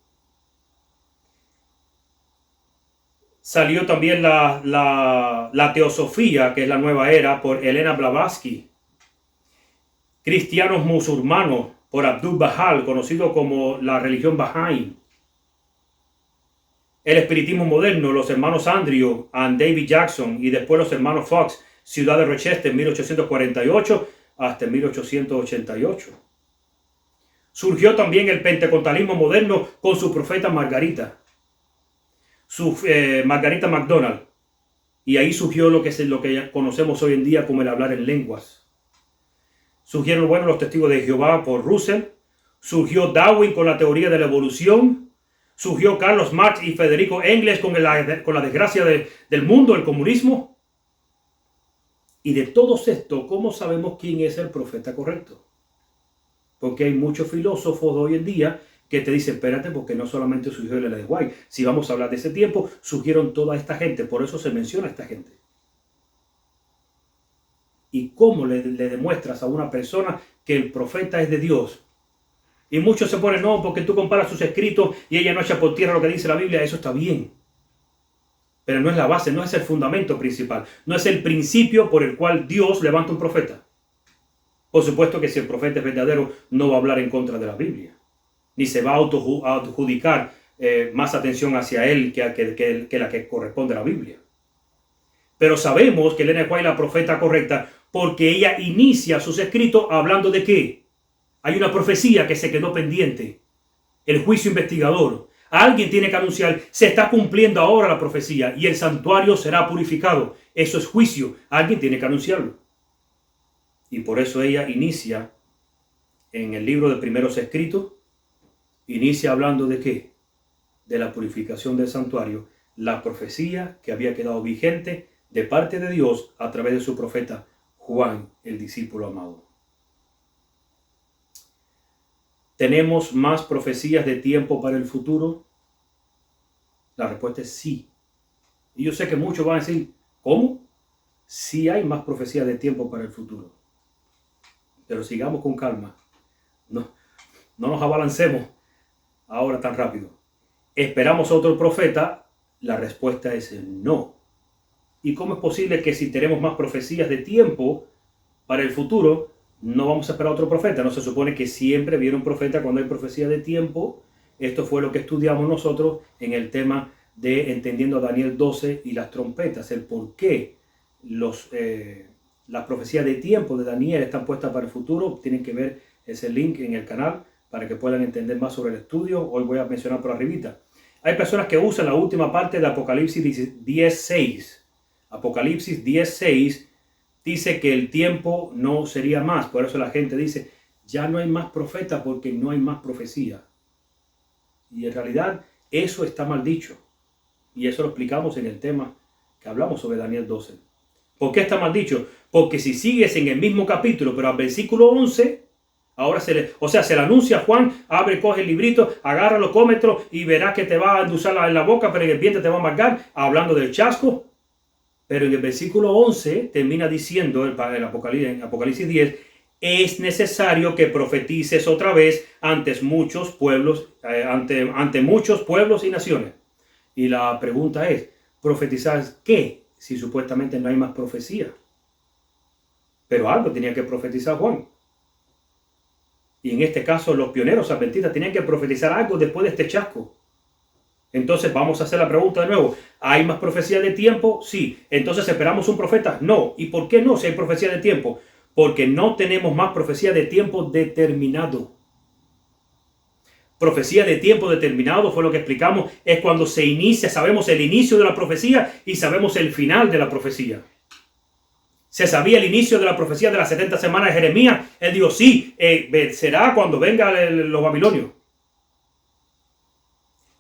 Salió también la teosofía, que es la nueva era, por Elena Blavatsky. Cristianos musulmanos por Abdul-Bahá, conocido como la religión Bahá'í. El espiritismo moderno, los hermanos Andrew and David Jackson, y después los hermanos Fox, Ciudad de Rochester, 1848 hasta 1888. Surgió también el pentecostalismo moderno con su profeta Margarita, Margarita MacDonald, y ahí surgió lo que conocemos hoy en día como el hablar en lenguas. Surgieron, los testigos de Jehová por Russell, surgió Darwin con la teoría de la evolución, surgió Carlos Marx y Federico Engels con la desgracia del mundo, el comunismo. Y de todos estos, ¿cómo sabemos quién es el profeta correcto? Porque hay muchos filósofos de hoy en día que te dicen, espérate, porque no solamente surgió Elena de White. Si vamos a hablar de ese tiempo, surgieron toda esta gente, por eso se menciona a esta gente. ¿Y cómo le demuestras a una persona que el profeta es de Dios? Y muchos se ponen, no, porque tú comparas sus escritos y ella no echa por tierra lo que dice la Biblia. Eso está bien. Pero no es la base, no es el fundamento principal. No es el principio por el cual Dios levanta un profeta. Por supuesto que si el profeta es verdadero, no va a hablar en contra de la Biblia. Ni se va a adjudicar más atención hacia él que la que corresponde a la Biblia. Pero sabemos que Elena White es la profeta correcta porque ella inicia sus escritos hablando de qué. Hay una profecía que se quedó pendiente. El juicio investigador. Alguien tiene que anunciar, se está cumpliendo ahora la profecía y el santuario será purificado. Eso es juicio. Alguien tiene que anunciarlo. Y por eso ella inicia en el libro de Primeros Escritos, inicia hablando de qué? De la purificación del santuario, la profecía que había quedado vigente de parte de Dios a través de su profeta Juan, el discípulo amado. ¿Tenemos más profecías de tiempo para el futuro? La respuesta es sí. Y yo sé que muchos van a decir, ¿cómo? Sí hay más profecías de tiempo para el futuro. Pero sigamos con calma. No nos abalancemos ahora tan rápido. ¿Esperamos otro profeta? La respuesta es no. ¿Y cómo es posible que si tenemos más profecías de tiempo para el futuro, no vamos a esperar otro profeta? No se supone que siempre viene un profeta cuando hay profecía de tiempo. Esto fue lo que estudiamos nosotros en el tema de entendiendo a Daniel 12 y las trompetas, el por qué las profecías de tiempo de Daniel están puestas para el futuro. Tienen que ver ese link en el canal para que puedan entender más sobre el estudio. Hoy voy a mencionar por arribita. Hay personas que usan la última parte de Apocalipsis 10:6. Apocalipsis 10:6 dice que el tiempo no sería más. Por eso la gente dice, ya no hay más profetas porque no hay más profecía. Y en realidad eso está mal dicho. Y eso lo explicamos en el tema que hablamos sobre Daniel 12. ¿Por qué está mal dicho? Porque si sigues en el mismo capítulo, pero al versículo 11, ahora se le anuncia a Juan, abre, coge el librito, agárralo, cómetelo y verás que te va a endulzar en la boca, pero en el vientre te va a amargar, hablando del chasco. Pero en el versículo 11 termina diciendo en Apocalipsis 10, es necesario que profetices otra vez ante muchos pueblos y naciones. Y la pregunta es, ¿profetizar qué? Si supuestamente no hay más profecía. Pero algo tenía que profetizar Juan. Y en este caso los pioneros adventistas tenían que profetizar algo después de este chasco. Entonces vamos a hacer la pregunta de nuevo. ¿Hay más profecía de tiempo? Sí. Entonces ¿esperamos un profeta? No. ¿Y por qué no si hay profecía de tiempo? Porque no tenemos más profecía de tiempo determinado. Profecía de tiempo determinado fue lo que explicamos. Es cuando se inicia, sabemos el inicio de la profecía y sabemos el final de la profecía. Se sabía el inicio de la profecía de las 70 semanas de Jeremías. Él dijo, sí, será cuando vengan los babilonios.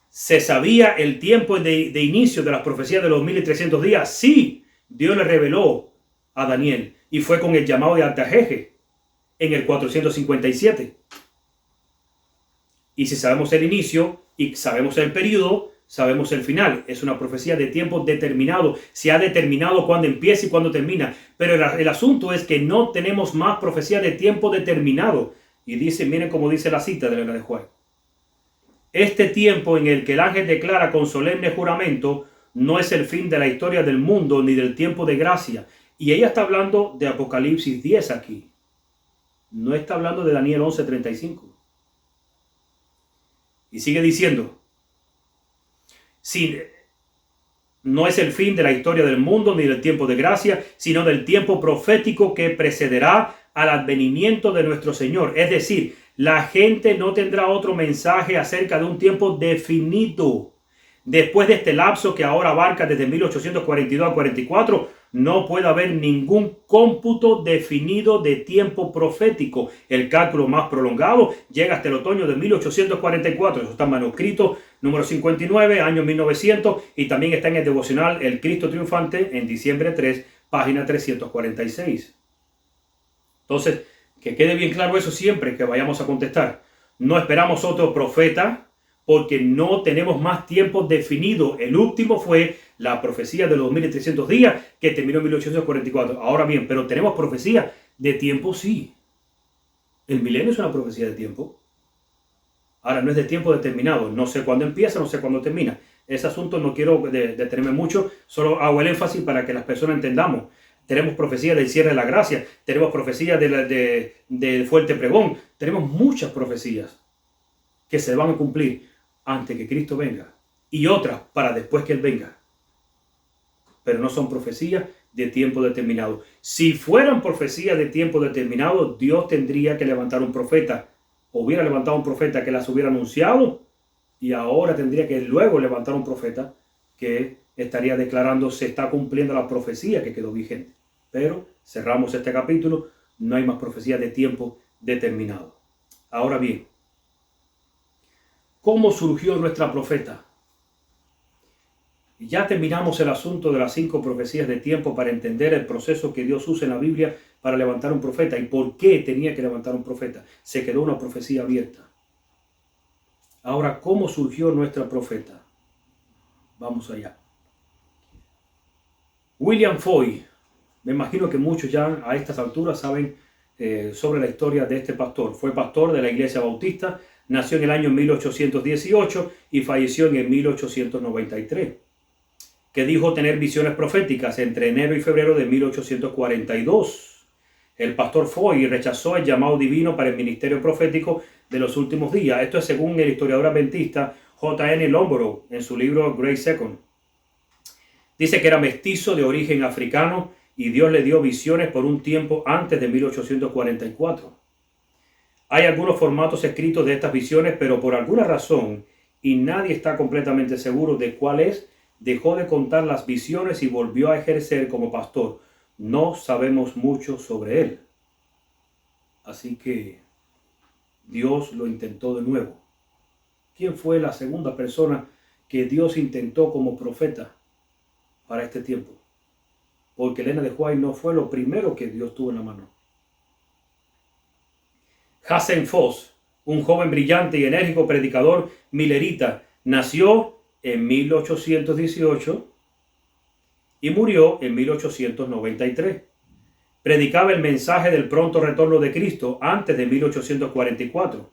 ¿Se sabía el tiempo de inicio de las profecías de los 1300 días? Sí, Dios le reveló a Daniel y fue con el llamado de Artajerjes en el 457. Y si sabemos el inicio y sabemos el periodo, sabemos el final. Es una profecía de tiempo determinado. Se ha determinado cuándo empieza y cuándo termina. Pero el asunto es que no tenemos más profecía de tiempo determinado. Y dice, miren cómo dice la cita de Elena de White. Este tiempo en el que el ángel declara con solemne juramento no es el fin de la historia del mundo ni del tiempo de gracia. Y ella está hablando de Apocalipsis 10 aquí. No está hablando de Daniel 11:35. Y sigue diciendo, no es el fin de la historia del mundo ni del tiempo de gracia, sino del tiempo profético que precederá al advenimiento de nuestro Señor. Es decir, la gente no tendrá otro mensaje acerca de un tiempo definido. Después de este lapso que ahora abarca desde 1842 a 44, no puede haber ningún cómputo definido de tiempo profético. El cálculo más prolongado llega hasta el otoño de 1844. Eso está en manuscrito número 59, año 1900, y también está en el devocional El Cristo Triunfante en diciembre 3, página 346. Entonces, que quede bien claro eso siempre que vayamos a contestar. No esperamos otro profeta porque no tenemos más tiempo definido. El último fue la profecía de los 1300 días que terminó en 1844. Ahora bien, pero tenemos profecía de tiempo, sí. El milenio es una profecía de tiempo. Ahora, no es de tiempo determinado. No sé cuándo empieza, no sé cuándo termina. Ese asunto no quiero detenerme mucho. Solo hago el énfasis para que las personas entendamos. Tenemos profecía del cierre de la gracia. Tenemos profecía del fuerte pregón. Tenemos muchas profecías que se van a cumplir antes que Cristo venga. Y otras para después que Él venga. Pero no son profecías de tiempo determinado. Si fueran profecías de tiempo determinado, Dios tendría que levantar un profeta. Hubiera levantado un profeta que las hubiera anunciado. Y ahora tendría que luego levantar un profeta que estaría declarando se está cumpliendo la profecía que quedó vigente. Pero cerramos este capítulo. No hay más profecía de tiempo determinado. Ahora bien, ¿cómo surgió nuestra profeta? Ya terminamos el asunto de las 5 profecías de tiempo para entender el proceso que Dios usa en la Biblia para levantar un profeta y por qué tenía que levantar un profeta. Se quedó una profecía abierta. Ahora, ¿cómo surgió nuestra profeta? Vamos allá. William Foy, me imagino que muchos ya a estas alturas saben sobre la historia de este pastor. Fue pastor de la Iglesia Bautista, nació en el año 1818 y falleció en el 1893. Que dijo tener visiones proféticas entre enero y febrero de 1842. El pastor Foy rechazó el llamado divino para el ministerio profético de los últimos días. Esto es según el historiador adventista J.N. Lomborough en su libro Grace Second. Dice que era mestizo de origen africano y Dios le dio visiones por un tiempo antes de 1844. Hay algunos formatos escritos de estas visiones, pero por alguna razón, y nadie está completamente seguro de cuál es, dejó de contar las visiones y volvió a ejercer como pastor. No sabemos mucho sobre él. Así que Dios lo intentó de nuevo. ¿Quién fue la segunda persona que Dios intentó como profeta para este tiempo? Porque Elena de White no fue lo primero que Dios tuvo en la mano. Hazen Foss, un joven brillante y enérgico predicador milerita, nació en 1818 y murió en 1893. Predicaba el mensaje del pronto retorno de Cristo antes de 1844.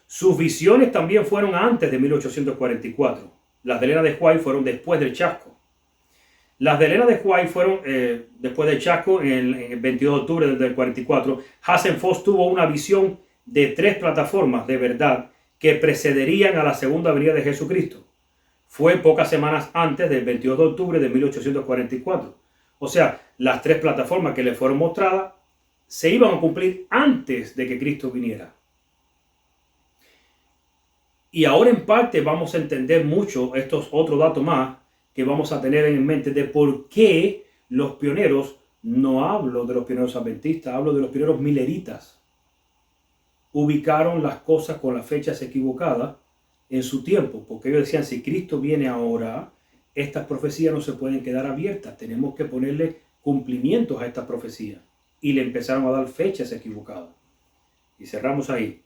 Sus visiones también fueron antes de 1844. Las de Elena de White fueron después del chasco. Las de Elena de White fueron después del chasco en el 22 de octubre del 44. Hazen Foss tuvo una visión de 3 plataformas de verdad que precederían a la segunda venida de Jesucristo. Fue pocas semanas antes del 22 de octubre de 1844. O sea, las 3 plataformas que le fueron mostradas se iban a cumplir antes de que Cristo viniera. Y ahora en parte vamos a entender mucho estos otros datos más que vamos a tener en mente de por qué los pioneros, no hablo de los pioneros adventistas, hablo de los pioneros mileritas, ubicaron las cosas con las fechas equivocadas en su tiempo, porque ellos decían, si Cristo viene ahora, estas profecías no se pueden quedar abiertas, tenemos que ponerle cumplimientos a estas profecías. Y le empezaron a dar fechas equivocadas. Y cerramos ahí.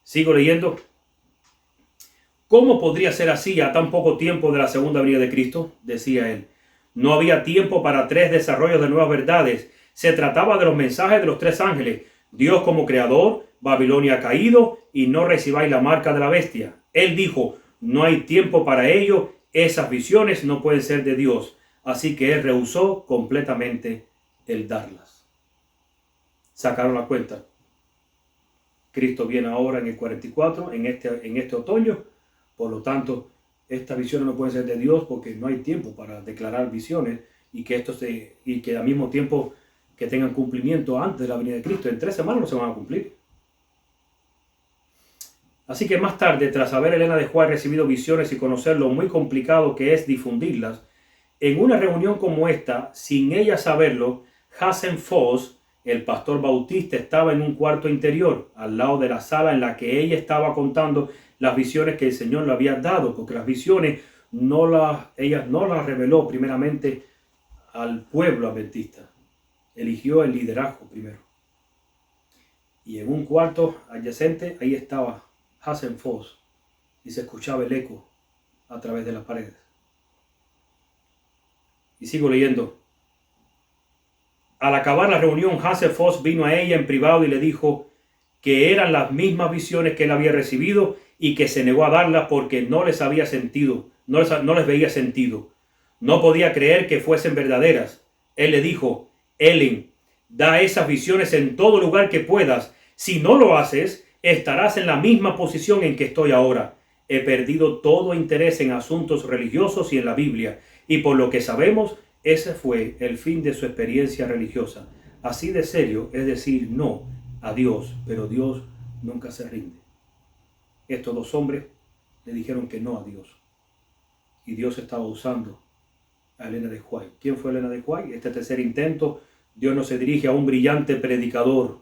Sigo leyendo. ¿Cómo podría ser así a tan poco tiempo de la segunda venida de Cristo? Decía él. No había tiempo para 3 desarrollos de nuevas verdades. Se trataba de los mensajes de los 3 ángeles. Dios como creador, Babilonia ha caído y no recibáis la marca de la bestia. Él dijo, no hay tiempo para ello, esas visiones no pueden ser de Dios. Así que él rehusó completamente el darlas. Sacaron la cuenta. Cristo viene ahora en el 44, en este otoño. Por lo tanto, estas visiones no pueden ser de Dios porque no hay tiempo para declarar visiones y que al mismo tiempo que tengan cumplimiento antes de la venida de Cristo. En 3 semanas no se van a cumplir. Así que más tarde, tras haber Elena de White recibido visiones y conocer lo muy complicado que es difundirlas, en una reunión como esta, sin ella saberlo, Hazen Foss, el pastor bautista, estaba en un cuarto interior, al lado de la sala en la que ella estaba contando las visiones que el Señor le había dado, porque las visiones ella no las reveló primeramente al pueblo adventista. Eligió el liderazgo primero. Y en un cuarto adyacente, ahí estaba Hazen Foss, y se escuchaba el eco a través de las paredes. Y sigo leyendo. Al acabar la reunión, Hazen Foss vino a ella en privado y le dijo que eran las mismas visiones que él había recibido y que se negó a darlas porque no les veía sentido. No podía creer que fuesen verdaderas. Él le dijo, Ellen, da esas visiones en todo lugar que puedas. Si no lo haces, estarás en la misma posición en que estoy ahora. He perdido todo interés en asuntos religiosos y en la Biblia, y por lo que sabemos, ese fue el fin de su experiencia religiosa. Así de serio es decir no a Dios, pero Dios nunca se rinde. Estos 2 hombres le dijeron que no a Dios, y Dios estaba usando a Elena de White. ¿Quién fue Elena de White? Este tercer intento, Dios no se dirige a un brillante predicador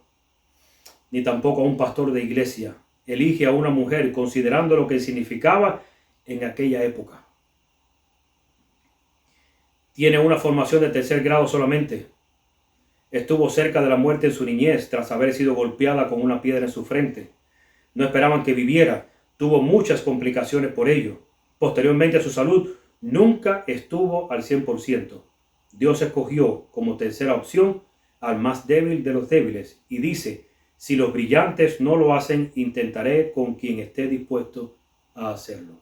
ni tampoco a un pastor de iglesia. Elige a una mujer considerando lo que significaba en aquella época. Tiene una formación de 3er grado solamente. Estuvo cerca de la muerte en su niñez tras haber sido golpeada con una piedra en su frente. No esperaban que viviera. Tuvo muchas complicaciones por ello. Posteriormente su salud nunca estuvo al 100%. Dios escogió como tercera opción al más débil de los débiles y dice: si los brillantes no lo hacen, intentaré con quien esté dispuesto a hacerlo.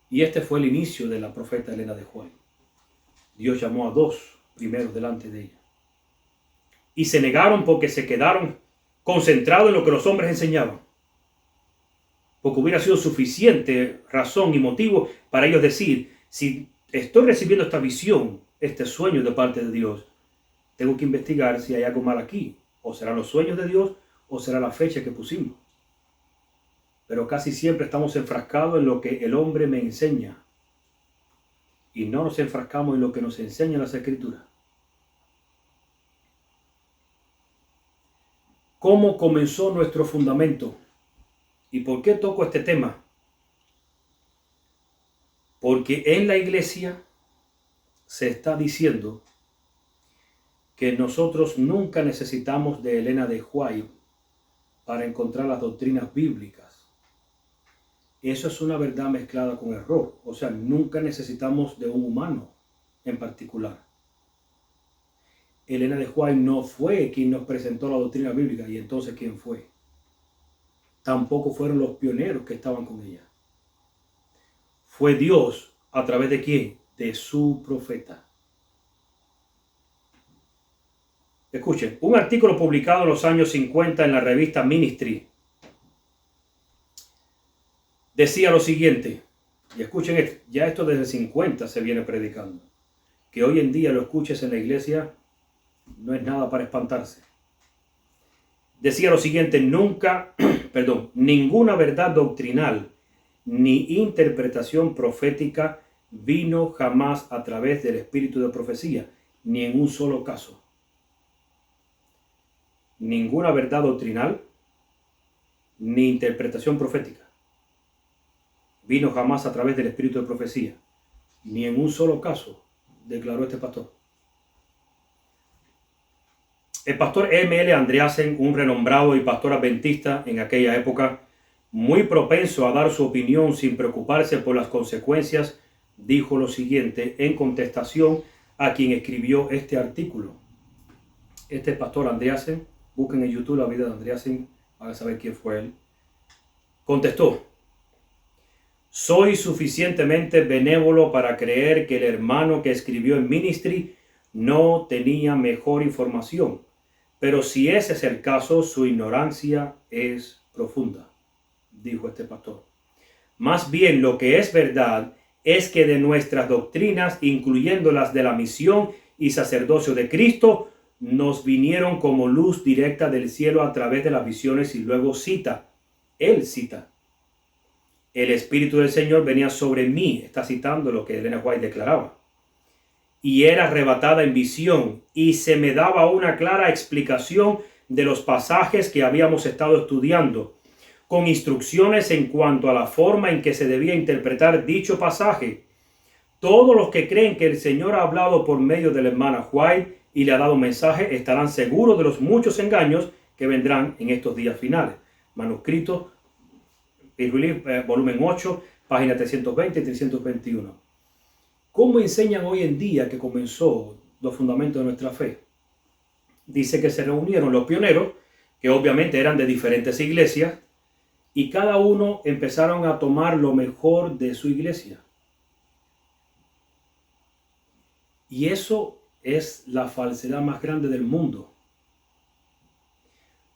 Y este fue el inicio de la profeta Elena de White. Dios llamó a 2 primeros delante de ella. Y se negaron porque se quedaron concentrados en lo que los hombres enseñaban. Porque hubiera sido suficiente razón y motivo para ellos decir: si estoy recibiendo esta visión, este sueño de parte de Dios, tengo que investigar si hay algo mal aquí. O serán los sueños de Dios, o será la fecha que pusimos. Pero casi siempre estamos enfrascados en lo que el hombre me enseña. Y no nos enfrascamos en lo que nos enseñan las Escrituras. ¿Cómo comenzó nuestro fundamento? ¿Y por qué toco este tema? Porque en la iglesia se está diciendo que nosotros nunca necesitamos de Elena de White para encontrar las doctrinas bíblicas. Eso es una verdad mezclada con error. O sea, nunca necesitamos de un humano en particular. Elena de White no fue quien nos presentó la doctrina bíblica. ¿Y entonces quién fue? Tampoco fueron los pioneros que estaban con ella. Fue Dios, ¿a través de quién? De su profeta. Escuchen, un artículo publicado en los años 50 en la revista Ministry decía lo siguiente, y escuchen esto, ya esto desde el 50 se viene predicando. Que hoy en día lo escuches en la iglesia no es nada para espantarse. Decía lo siguiente: ninguna verdad doctrinal ni interpretación profética vino jamás a través del espíritu de profecía, ni en un solo caso. Ninguna verdad doctrinal ni interpretación profética vino jamás a través del espíritu de profecía, ni en un solo caso, declaró este pastor. El pastor M.L. Andreasen, un renombrado y pastor adventista en aquella época, muy propenso a dar su opinión sin preocuparse por las consecuencias, dijo lo siguiente en contestación a quien escribió este artículo. Este pastor Andreasen, busquen en YouTube la vida de Andreasen para saber quién fue él. Contestó: soy suficientemente benévolo para creer que el hermano que escribió en Ministry no tenía mejor información, pero si ese es el caso, su ignorancia es profunda, dijo este pastor. Más bien, lo que es verdad es que de nuestras doctrinas, incluyendo las de la misión y sacerdocio de Cristo, nos vinieron como luz directa del cielo a través de las visiones. Y luego él cita: el Espíritu del Señor venía sobre mí. Está citando lo que Elena White declaraba. Y era arrebatada en visión y se me daba una clara explicación de los pasajes que habíamos estado estudiando, con instrucciones en cuanto a la forma en que se debía interpretar dicho pasaje. Todos los que creen que el Señor ha hablado por medio de la hermana White y le ha dado mensaje estarán seguros de los muchos engaños que vendrán en estos días finales. Manuscrito volumen 8, página 320 y 321. ¿Cómo enseñan hoy en día que comenzó los fundamentos de nuestra fe? Dice que se reunieron los pioneros, que obviamente eran de diferentes iglesias, y cada uno empezaron a tomar lo mejor de su iglesia. Y eso es la falsedad más grande del mundo.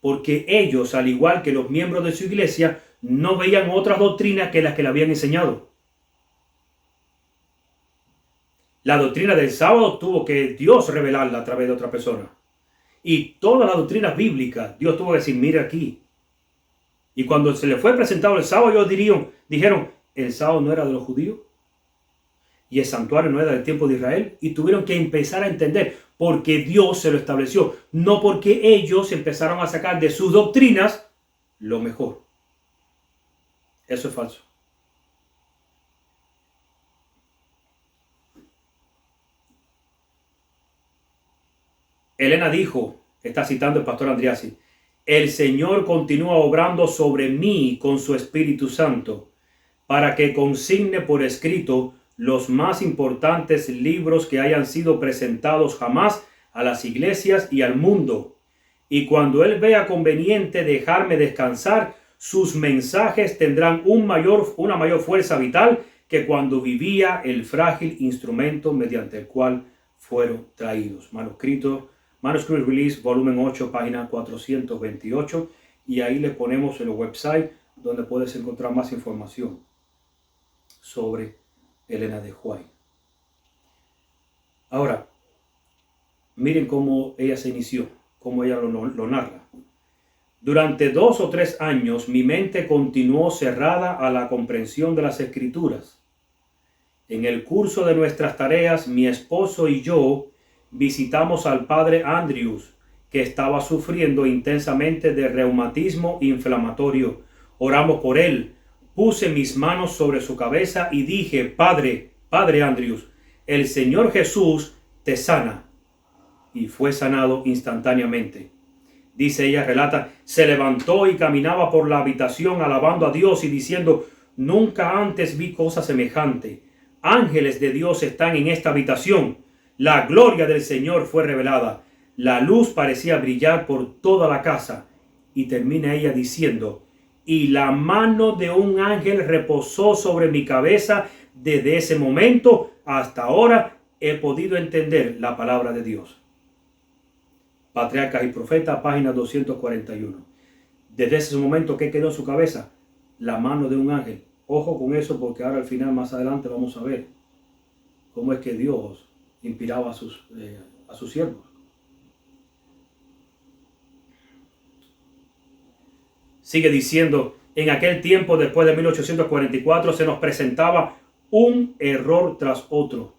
Porque ellos, al igual que los miembros de su iglesia, no veían otras doctrinas que las que le habían enseñado. La doctrina del sábado tuvo que Dios revelarla a través de otra persona. Y todas las doctrinas bíblicas, Dios tuvo que decir: mira aquí. Y cuando se le fue presentado el sábado, ellos dijeron: ¿el sábado no era de los judíos? y el santuario no era del tiempo de Israel, y tuvieron que empezar a entender porque Dios se lo estableció, no porque ellos empezaron a sacar de sus doctrinas lo mejor. Eso es falso. Elena dijo, está citando el pastor Andriasi, el Señor continúa obrando sobre mí con su Espíritu Santo para que consigne por escrito los más importantes libros que hayan sido presentados jamás a las iglesias y al mundo. Y cuando Él vea conveniente dejarme descansar, sus mensajes tendrán una mayor fuerza vital que cuando vivía el frágil instrumento mediante el cual fueron traídos. Manuscript Release, volumen 8, página 428. Y ahí le ponemos el website donde puedes encontrar más información sobre Elena de White. Ahora, miren cómo ella se inició, cómo ella lo narra. Durante 2 o 3 años mi mente continuó cerrada a la comprensión de las Escrituras. En el curso de nuestras tareas, mi esposo y yo visitamos al padre Andrews, que estaba sufriendo intensamente de reumatismo inflamatorio. Oramos por él. Puse mis manos sobre su cabeza y dije, Padre Andrews, el Señor Jesús te sana. Y fue sanado instantáneamente. Dice ella, relata, se levantó y caminaba por la habitación alabando a Dios y diciendo, nunca antes vi cosa semejante. Ángeles de Dios están en esta habitación. La gloria del Señor fue revelada. La luz parecía brillar por toda la casa. Y termina ella diciendo, y la mano de un ángel reposó sobre mi cabeza. Desde ese momento hasta ahora he podido entender la palabra de Dios. Patriarcas y Profetas, página 241. Desde ese momento, ¿qué quedó en su cabeza? La mano de un ángel. Ojo con eso, porque ahora al final, más adelante, vamos a ver cómo es que Dios inspiraba a sus siervos. Sigue diciendo, en aquel tiempo, después de 1844, se nos presentaba un error tras otro.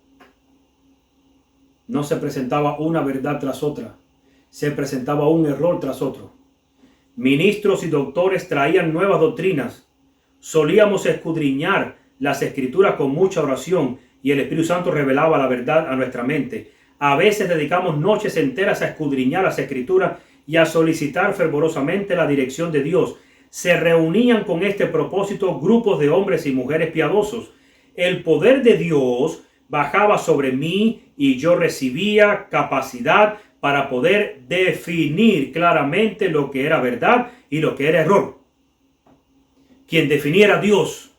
No se presentaba una verdad tras otra. Se presentaba un error tras otro. Ministros y doctores traían nuevas doctrinas. Solíamos escudriñar las Escrituras con mucha oración y el Espíritu Santo revelaba la verdad a nuestra mente. A veces dedicamos noches enteras a escudriñar las Escrituras y a solicitar fervorosamente la dirección de Dios. Se reunían con este propósito grupos de hombres y mujeres piadosos. El poder de Dios bajaba sobre mí y yo recibía capacidad para poder definir claramente lo que era verdad y lo que era error. Quien definiera a Dios,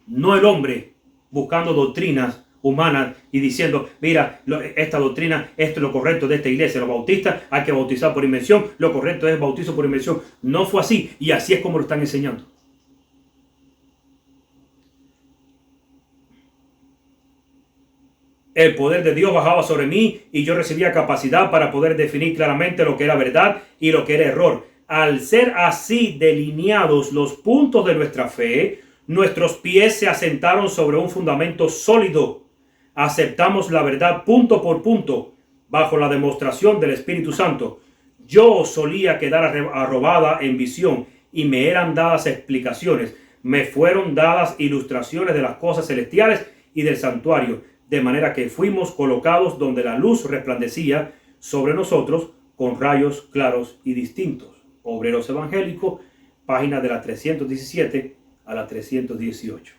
no el hombre, buscando doctrinas humanas y diciendo, mira, esta doctrina, esto es lo correcto de esta iglesia, los bautistas hay que bautizar por inmersión, lo correcto es bautizo por inmersión. No fue así, y así es como lo están enseñando. El poder de Dios bajaba sobre mí y yo recibía capacidad para poder definir claramente lo que era verdad y lo que era error. Al ser así delineados los puntos de nuestra fe, nuestros pies se asentaron sobre un fundamento sólido. Aceptamos la verdad punto por punto, bajo la demostración del Espíritu Santo. Yo solía quedar arrobada en visión y me eran dadas explicaciones. Me fueron dadas ilustraciones de las cosas celestiales y del santuario, de manera que fuimos colocados donde la luz resplandecía sobre nosotros con rayos claros y distintos. Obreros Evangélicos, página de la 317 a la 318.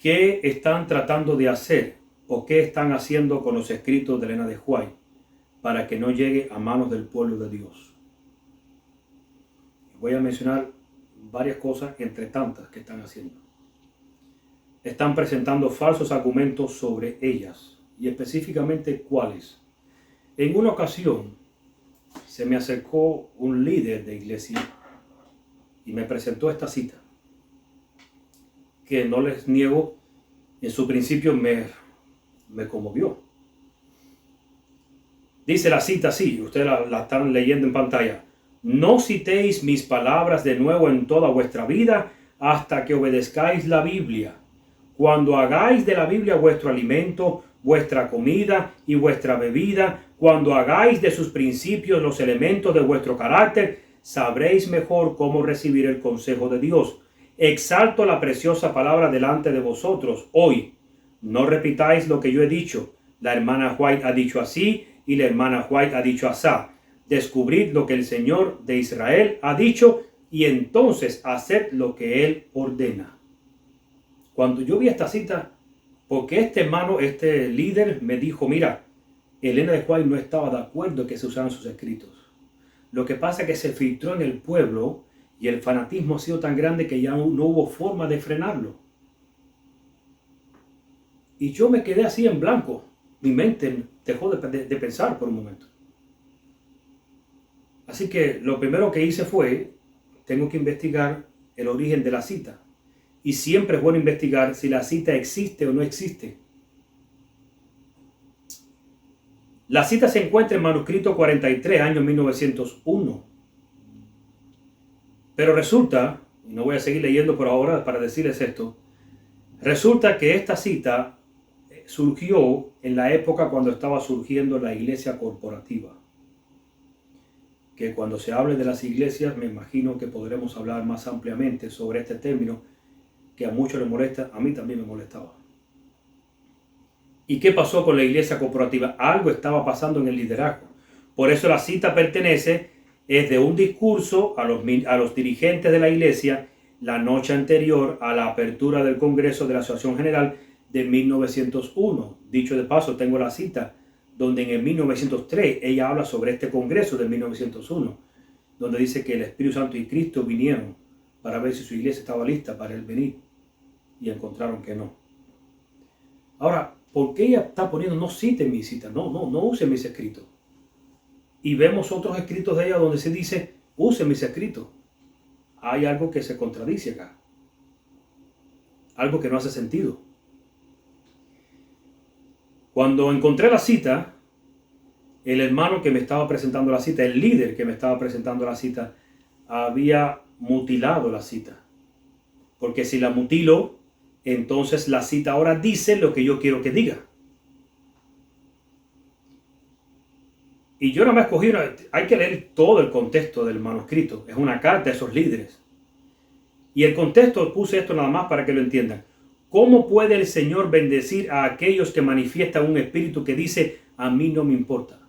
¿Qué están tratando de hacer o qué están haciendo con los escritos de Elena de White para que no llegue a manos del pueblo de Dios? Voy a mencionar varias cosas entre tantas que están haciendo. Están presentando falsos argumentos sobre ellas, y específicamente cuáles. En una ocasión se me acercó un líder de iglesia y me presentó esta cita, que no les niego, en su principio me conmovió. Dice la cita así, ustedes la están leyendo en pantalla. No citéis mis palabras de nuevo en toda vuestra vida hasta que obedezcáis la Biblia. cuando hagáis de la Biblia vuestro alimento, vuestra comida y vuestra bebida, cuando hagáis de sus principios los elementos de vuestro carácter, sabréis mejor cómo recibir el consejo de Dios. Exalto la preciosa palabra delante de vosotros hoy. No repitáis lo que yo he dicho. La hermana White ha dicho así y la hermana White ha dicho asá. Descubrid lo que el Señor de Israel ha dicho y entonces haced lo que Él ordena. Cuando yo vi esta cita, porque este hermano, este líder me dijo, mira, Elena de White no estaba de acuerdo en que se usaran sus escritos. Lo que pasa es que se filtró en el pueblo y el fanatismo ha sido tan grande que ya no hubo forma de frenarlo. Y yo me quedé así en blanco. Mi mente dejó de pensar por un momento. Así que lo primero que hice fue, tengo que investigar el origen de la cita. Y siempre es bueno investigar si la cita existe o no existe. La cita se encuentra en manuscrito 43, año 1901. Pero resulta, y no voy a seguir leyendo por ahora para decirles esto, resulta que esta cita surgió en la época cuando estaba surgiendo la iglesia corporativa. Que cuando se hable de las iglesias, me imagino que podremos hablar más ampliamente sobre este término que a muchos les molesta, a mí también me molestaba. ¿Y qué pasó con la iglesia corporativa? Algo estaba pasando en el liderazgo. Por eso la cita es de un discurso a los dirigentes de la iglesia la noche anterior a la apertura del Congreso de la Asociación General de 1901. Dicho de paso, tengo la cita donde en el 1903 ella habla sobre este Congreso de 1901, donde dice que el Espíritu Santo y Cristo vinieron para ver si su iglesia estaba lista para el venir y encontraron que no. Ahora, ¿por qué ella está poniendo no citen mi cita? No usen mis escritos. Y vemos otros escritos de ella donde se dice usen mis escritos. Hay algo que se contradice acá. Algo que no hace sentido. Cuando encontré la cita, el hermano que me estaba presentando la cita, el líder que me estaba presentando la cita, había mutilado la cita. Porque si la mutilo, entonces la cita ahora dice lo que yo quiero que diga. Y yo nada más escogí, hay que leer todo el contexto del manuscrito. Es una carta a esos líderes. Y el contexto, puse esto nada más para que lo entiendan. ¿Cómo puede el Señor bendecir a aquellos que manifiestan un espíritu que dice, a mí no me importa?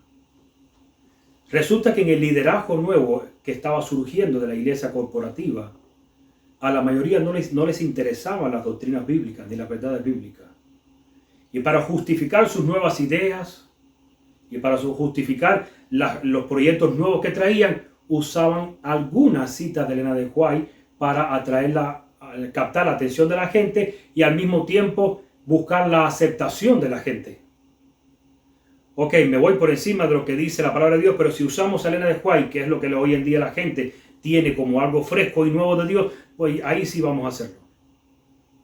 Resulta que en el liderazgo nuevo que estaba surgiendo de la iglesia corporativa, a la mayoría no les interesaban las doctrinas bíblicas ni las verdades bíblicas. Y para justificar sus nuevas ideas y para justificar los proyectos nuevos que traían, usaban algunas citas de Elena de White para captar la atención de la gente y al mismo tiempo buscar la aceptación de la gente. Ok, me voy por encima de lo que dice la palabra de Dios, pero si usamos a Elena de White, que es lo que hoy en día la gente tiene como algo fresco y nuevo de Dios, pues ahí sí vamos a hacerlo.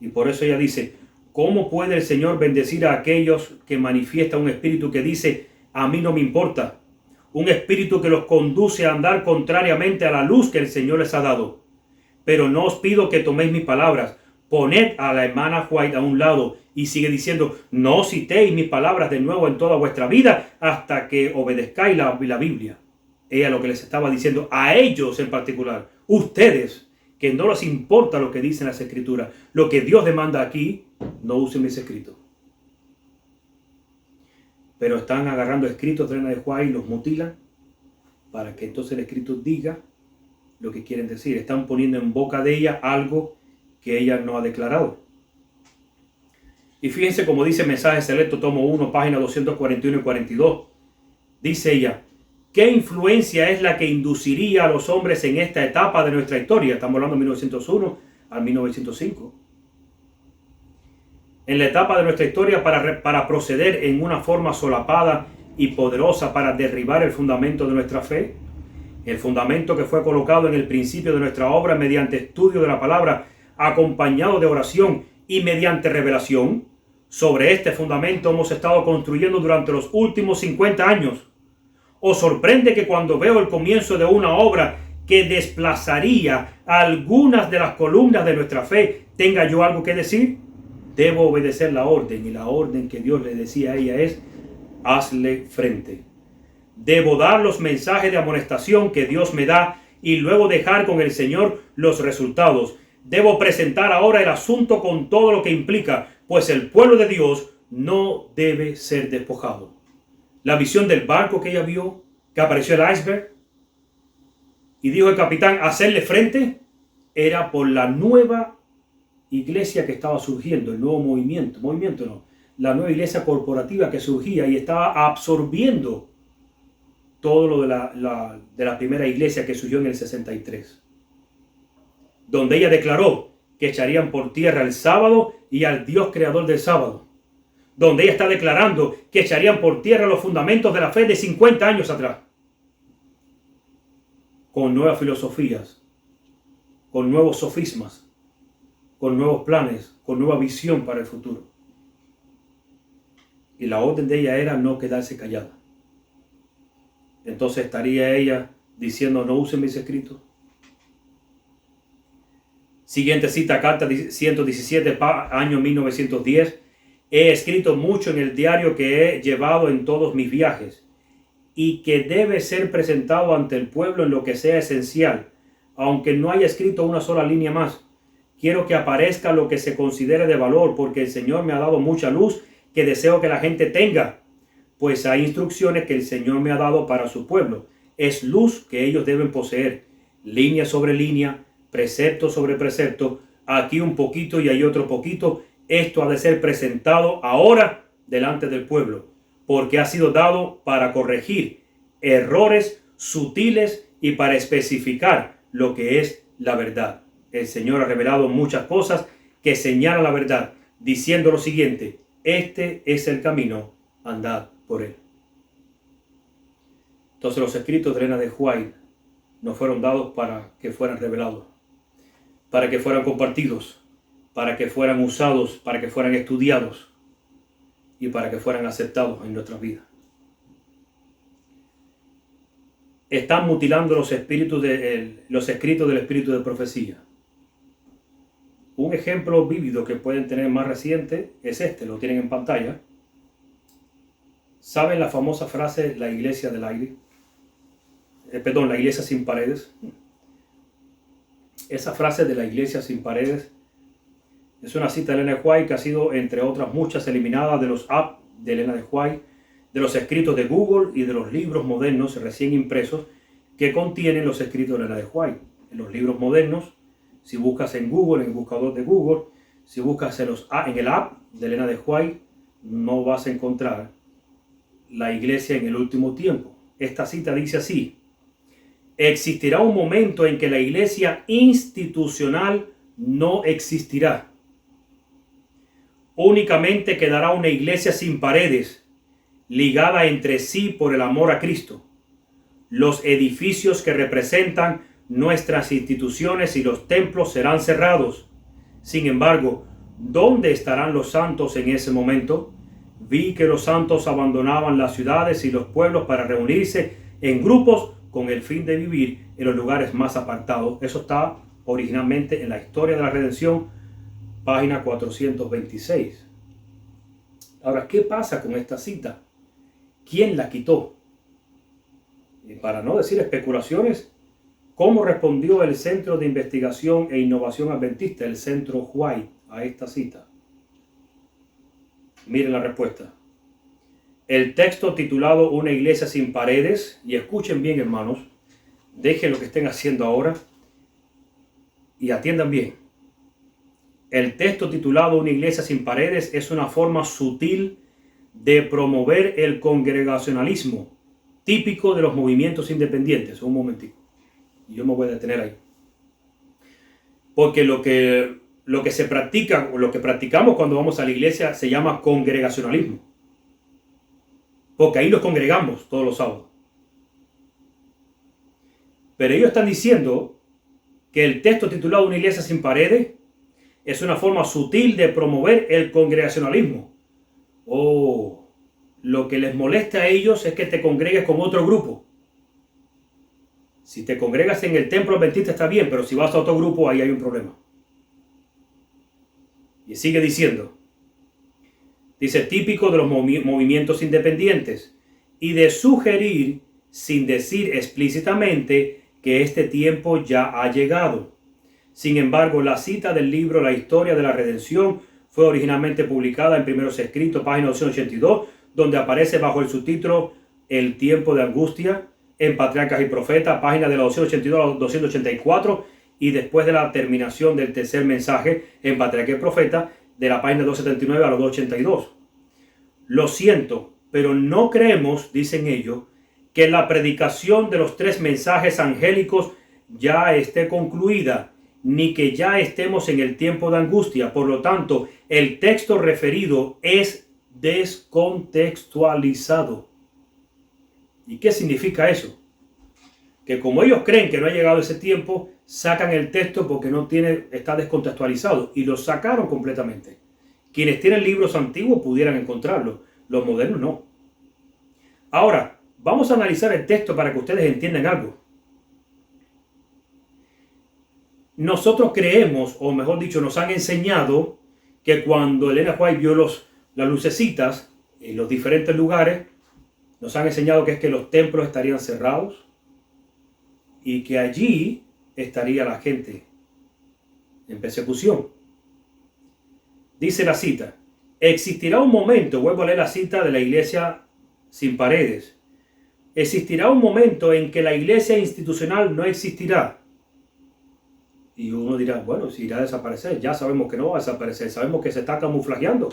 Y por eso ella dice, ¿cómo puede el Señor bendecir a aquellos que manifiestan un espíritu que dice, a mí no me importa? Un espíritu que los conduce a andar contrariamente a la luz que el Señor les ha dado. Pero no os pido que toméis mis palabras. Poned a la hermana White a un lado. Y sigue diciendo, no citéis mis palabras de nuevo en toda vuestra vida hasta que obedezcáis la Biblia. Ella lo que les estaba diciendo a ellos en particular, ustedes, que no les importa lo que dicen las escrituras, lo que Dios demanda aquí, no usen mis escritos. Pero están agarrando escritos de Elena de White y los mutilan para que entonces el escrito diga lo que quieren decir. Están poniendo en boca de ella algo que ella no ha declarado. Y fíjense como dice Mensaje Selecto, tomo 1, página 241 y 42. Dice ella, ¿qué influencia es la que induciría a los hombres en esta etapa de nuestra historia? Estamos hablando de 1901 al 1905. En la etapa de nuestra historia para proceder en una forma solapada y poderosa para derribar el fundamento de nuestra fe. El fundamento que fue colocado en el principio de nuestra obra mediante estudio de la palabra, acompañado de oración y mediante revelación. Sobre este fundamento hemos estado construyendo durante los últimos 50 años. ¿Os sorprende que cuando veo el comienzo de una obra que desplazaría algunas de las columnas de nuestra fe, tenga yo algo que decir? debo obedecer la orden, y la orden que Dios le decía a ella es: hazle frente. Debo dar los mensajes de amonestación que Dios me da y luego dejar con el Señor los resultados. Debo presentar ahora el asunto con todo lo que implica, pues el pueblo de Dios no debe ser despojado. La visión del barco que ella vio, que apareció el iceberg, y dijo el capitán hacerle frente, era por la nueva iglesia que estaba surgiendo, el nuevo la nueva iglesia corporativa que surgía y estaba absorbiendo todo lo de la primera iglesia que surgió en el 63, donde ella declaró que echarían por tierra el sábado y al Dios creador del sábado, donde ella está declarando que echarían por tierra los fundamentos de la fe de 50 años atrás, con nuevas filosofías, con nuevos sofismas, con nuevos planes, con nueva visión para el futuro. Y la orden de ella era no quedarse callada. Entonces estaría ella diciendo: no usen mis escritos. Siguiente cita, carta 117, año 1910. He escrito mucho en el diario que he llevado en todos mis viajes y que debe ser presentado ante el pueblo en lo que sea esencial, aunque no haya escrito una sola línea más. Quiero que aparezca lo que se considere de valor, porque el Señor me ha dado mucha luz que deseo que la gente tenga, pues hay instrucciones que el Señor me ha dado para su pueblo. Es luz que ellos deben poseer, línea sobre línea, precepto sobre precepto, aquí un poquito y ahí otro poquito. Esto ha de ser presentado ahora delante del pueblo, porque ha sido dado para corregir errores sutiles y para especificar lo que es la verdad. El Señor ha revelado muchas cosas que señalan la verdad, diciendo lo siguiente: este es el camino, andad por él. Entonces los escritos de Elena de White nos fueron dados para que fueran revelados, para que fueran compartidos, para que fueran usados, para que fueran estudiados y para que fueran aceptados en nuestras vidas. Están mutilando los escritos del espíritu de profecía. Un ejemplo vívido que pueden tener más reciente es este, lo tienen en pantalla. ¿Saben la famosa frase, la iglesia del aire? La iglesia sin paredes. Esa frase de la iglesia sin paredes es una cita de Elena de White que ha sido, entre otras muchas, eliminada de los apps de Elena de White, de los escritos de Google y de los libros modernos recién impresos que contienen los escritos de Elena de White. En los libros modernos, si buscas en Google, en el buscador de Google, si buscas en el app de Elena de White, no vas a encontrar la iglesia en el último tiempo. Esta cita dice así: existirá un momento en que la iglesia institucional no existirá. Únicamente quedará una iglesia sin paredes, ligada entre sí por el amor a Cristo. Los edificios que representan nuestras instituciones y los templos serán cerrados. Sin embargo, ¿dónde estarán los santos en ese momento? Vi que los santos abandonaban las ciudades y los pueblos para reunirse en grupos con el fin de vivir en los lugares más apartados. Eso está originalmente en la Historia de la Redención, página 426. Ahora, ¿qué pasa con esta cita? ¿Quién la quitó? Y para no decir especulaciones, ¿cómo respondió el Centro de Investigación e Innovación Adventista, el Centro White, a esta cita? Miren la respuesta. El texto titulado Una iglesia sin paredes, y escuchen bien, hermanos, dejen lo que estén haciendo ahora y atiendan bien. El texto titulado Una iglesia sin paredes es una forma sutil de promover el congregacionalismo típico de los movimientos independientes. Un momentico, yo me voy a detener ahí. Porque lo que se practica, o lo que practicamos cuando vamos a la iglesia, se llama congregacionalismo. Porque ahí nos congregamos todos los sábados. Pero ellos están diciendo que el texto titulado Una iglesia sin paredes es una forma sutil de promover el congregacionalismo. Lo que les molesta a ellos es que te congregues con otro grupo. Si te congregas en el templo adventista está bien, pero si vas a otro grupo, ahí hay un problema. Y sigue diciendo, Dice, típico de los movimientos independientes y de sugerir, sin decir explícitamente, que este tiempo ya ha llegado. Sin embargo, la cita del libro La historia de la redención fue originalmente publicada en Primeros Escritos, página 282, donde aparece bajo el subtítulo El tiempo de angustia, en Patriarcas y Profetas, página de la 282 a la 284, y después de la terminación del tercer mensaje en Patriarcas y Profetas, de la página 279 a la 282. Lo siento, pero no creemos, dicen ellos, que la predicación de los tres mensajes angélicos ya esté concluida, ni que ya estemos en el tiempo de angustia. Por lo tanto, el texto referido es descontextualizado. ¿Y qué significa eso? Que como ellos creen que no ha llegado ese tiempo, sacan el texto porque está descontextualizado, y lo sacaron completamente. Quienes tienen libros antiguos pudieran encontrarlo, los modernos no. Ahora, vamos a analizar el texto para que ustedes entiendan algo. Nosotros creemos, o mejor dicho, nos han enseñado que cuando Elena White vio las lucecitas en los diferentes lugares, nos han enseñado que es que los templos estarían cerrados y que allí estaría la gente en persecución. Dice la cita, existirá un momento, vuelvo a leer la cita de la iglesia sin paredes, existirá un momento en que la iglesia institucional no existirá. Y uno dirá, bueno, si irá a desaparecer, ya sabemos que no va a desaparecer, sabemos que se está camuflajeando.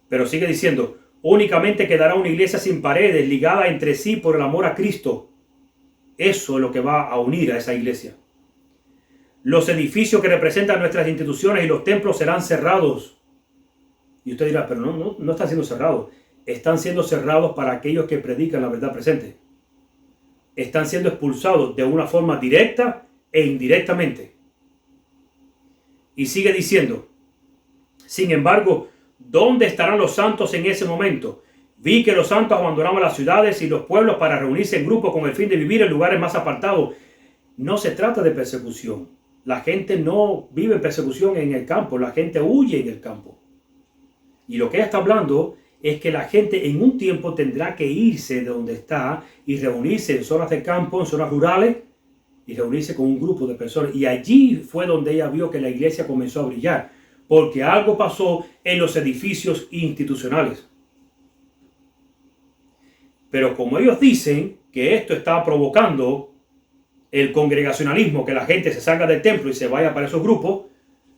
Pero sigue diciendo, únicamente quedará una iglesia sin paredes, ligada entre sí por el amor a Cristo. Eso es lo que va a unir a esa iglesia. Los edificios que representan nuestras instituciones y los templos serán cerrados. Y usted dirá, pero no están siendo cerrados. Están siendo cerrados para aquellos que predican la verdad presente. Están siendo expulsados de una forma directa e indirectamente. Y sigue diciendo, sin embargo, ¿dónde estarán los santos en ese momento? Vi que los santos abandonaban las ciudades y los pueblos para reunirse en grupo con el fin de vivir en lugares más apartados. No se trata de persecución. La gente no vive en persecución en el campo, la gente huye en el campo. Y lo que ella está hablando es que la gente en un tiempo tendrá que irse de donde está y reunirse en zonas de campo, en zonas rurales, y reunirse con un grupo de personas. Y allí fue donde ella vio que la iglesia comenzó a brillar, porque algo pasó en los edificios institucionales. Pero como ellos dicen que esto está provocando el congregacionalismo, que la gente se salga del templo y se vaya para esos grupos,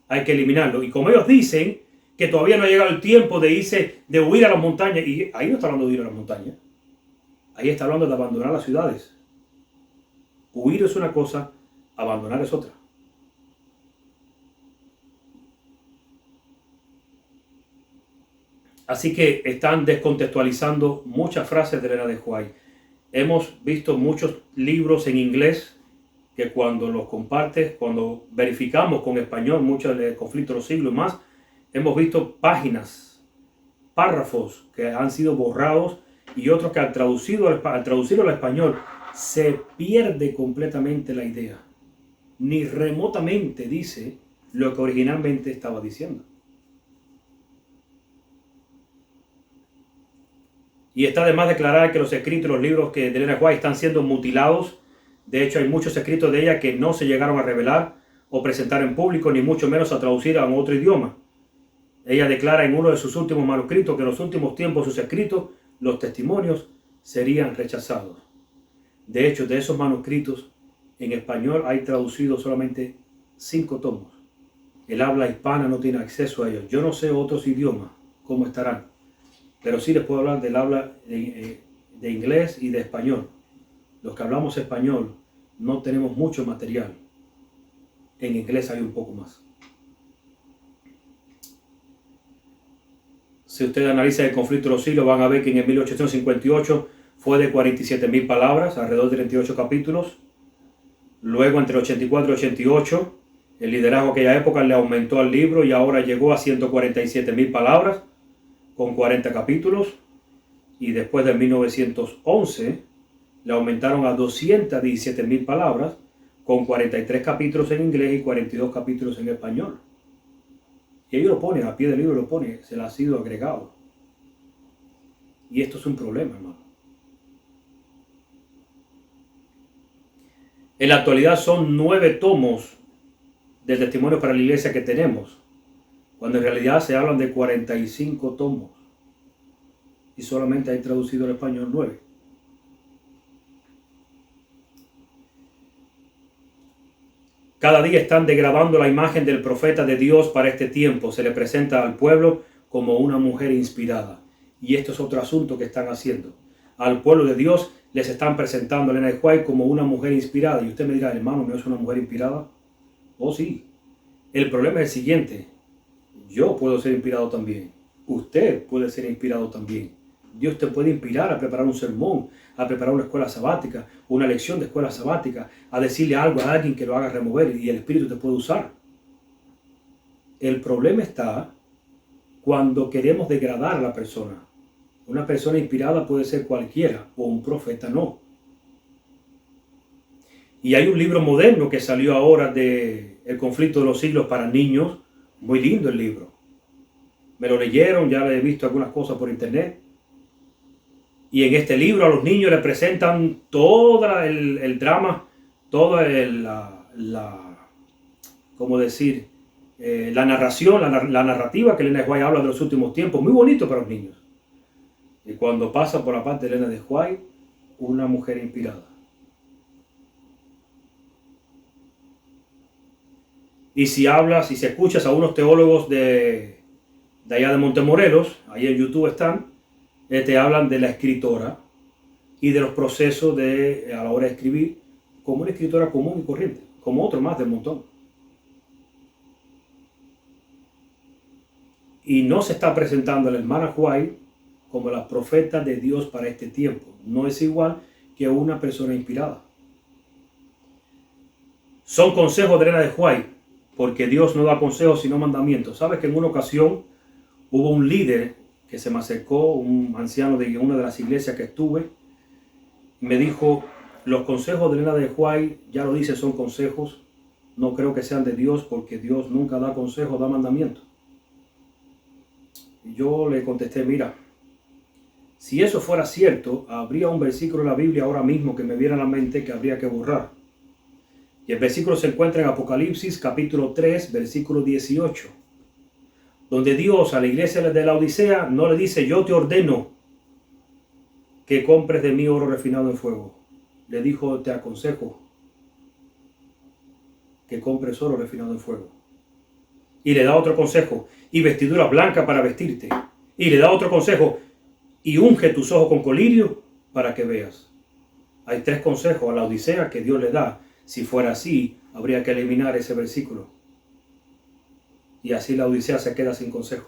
hay que eliminarlo. Y como ellos dicen que todavía no ha llegado el tiempo de irse, de huir a las montañas, y ahí no está hablando de huir a las montañas, ahí está hablando de abandonar las ciudades. Huir es una cosa, abandonar es otra. Así que están descontextualizando muchas frases de Elena de White. Hemos visto muchos libros en inglés que cuando los compartes, cuando verificamos con español muchos del conflicto de los siglos y más, hemos visto páginas, párrafos que han sido borrados y otros que al traducirlo al español se pierde completamente la idea. Ni remotamente dice lo que originalmente estaba diciendo. Y está de más declarar que los escritos, los libros de Elena White están siendo mutilados. De hecho, hay muchos escritos de ella que no se llegaron a revelar o presentar en público, ni mucho menos a traducir a otro idioma. Ella declara en uno de sus últimos manuscritos que en los últimos tiempos sus escritos, los testimonios, serían rechazados. De hecho, de esos manuscritos, en español hay traducidos solamente 5 tomos. El habla hispana no tiene acceso a ellos. Yo no sé otros idiomas cómo estarán, pero sí les puedo hablar del habla de inglés y de español. Los que hablamos español no tenemos mucho material. En inglés hay un poco más. Si ustedes analizan el conflicto de los siglos, van a ver que en el 1858 fue de 47.000 palabras, alrededor de 38 capítulos. Luego, entre 84 y 88, el liderazgo de aquella época le aumentó al libro y ahora llegó a 147.000 palabras, con 40 capítulos. Y después de 1911, le aumentaron a 217.000 palabras, con 43 capítulos en inglés y 42 capítulos en español. Y ellos lo ponen, a pie del libro lo ponen, se le ha sido agregado. Y esto es un problema, hermano. En la actualidad son 9 tomos de testimonio para la iglesia que tenemos, cuando en realidad se hablan de 45 tomos. Y solamente hay traducido al español 9. Cada día están degradando la imagen del profeta de Dios para este tiempo. Se le presenta al pueblo como una mujer inspirada. Y esto es otro asunto que están haciendo. Al pueblo de Dios les están presentando a Elena de White como una mujer inspirada. Y usted me dirá, hermano, ¿no es una mujer inspirada? Oh, sí. El problema es el siguiente. Yo puedo ser inspirado también. Usted puede ser inspirado también. Dios te puede inspirar a preparar un sermón, a preparar una escuela sabática, una lección de escuela sabática, a decirle algo a alguien que lo haga remover y el Espíritu te puede usar. El problema está cuando queremos degradar a la persona. Una persona inspirada puede ser cualquiera, o un profeta no. Y hay un libro moderno que salió ahora de El conflicto de los siglos para niños. Muy lindo el libro. Me lo leyeron, ya le he visto algunas cosas por internet. Y en este libro a los niños les presentan todo el drama, toda ¿cómo decir? La narración, la narrativa que Elena de White habla de los últimos tiempos. Muy bonito para los niños. Y cuando pasa por la parte de Elena de White, una mujer inspirada. Y si escuchas a unos teólogos de allá de Montemorelos, ahí en YouTube están, te hablan de la escritora y de los procesos a la hora de escribir como una escritora común y corriente, como otro más del montón. Y no se está presentando a la hermana White como la profeta de Dios para este tiempo. No es igual que una persona inspirada. Son consejos de Elena de White, porque Dios no da consejos sino mandamientos. ¿Sabes que en una ocasión hubo un líder que se me acercó, un anciano de una de las iglesias que estuve, y me dijo, los consejos de Elena de White, ya lo dice, son consejos, no creo que sean de Dios, porque Dios nunca da consejos, da mandamientos. Y yo le contesté, mira, si eso fuera cierto, habría un versículo en la Biblia ahora mismo que me viera a la mente que habría que borrar. Y el versículo se encuentra en Apocalipsis capítulo 3, versículo 18. Donde Dios a la iglesia de la Odisea no le dice, yo te ordeno que compres de mí oro refinado en fuego. Le dijo, te aconsejo que compres oro refinado en fuego. Y le da otro consejo, y vestidura blanca para vestirte. Y le da otro consejo, y unge tus ojos con colirio para que veas. Hay 3 consejos a la Odisea que Dios le da. Si fuera así, habría que eliminar ese versículo. Y así la Odisea se queda sin consejo.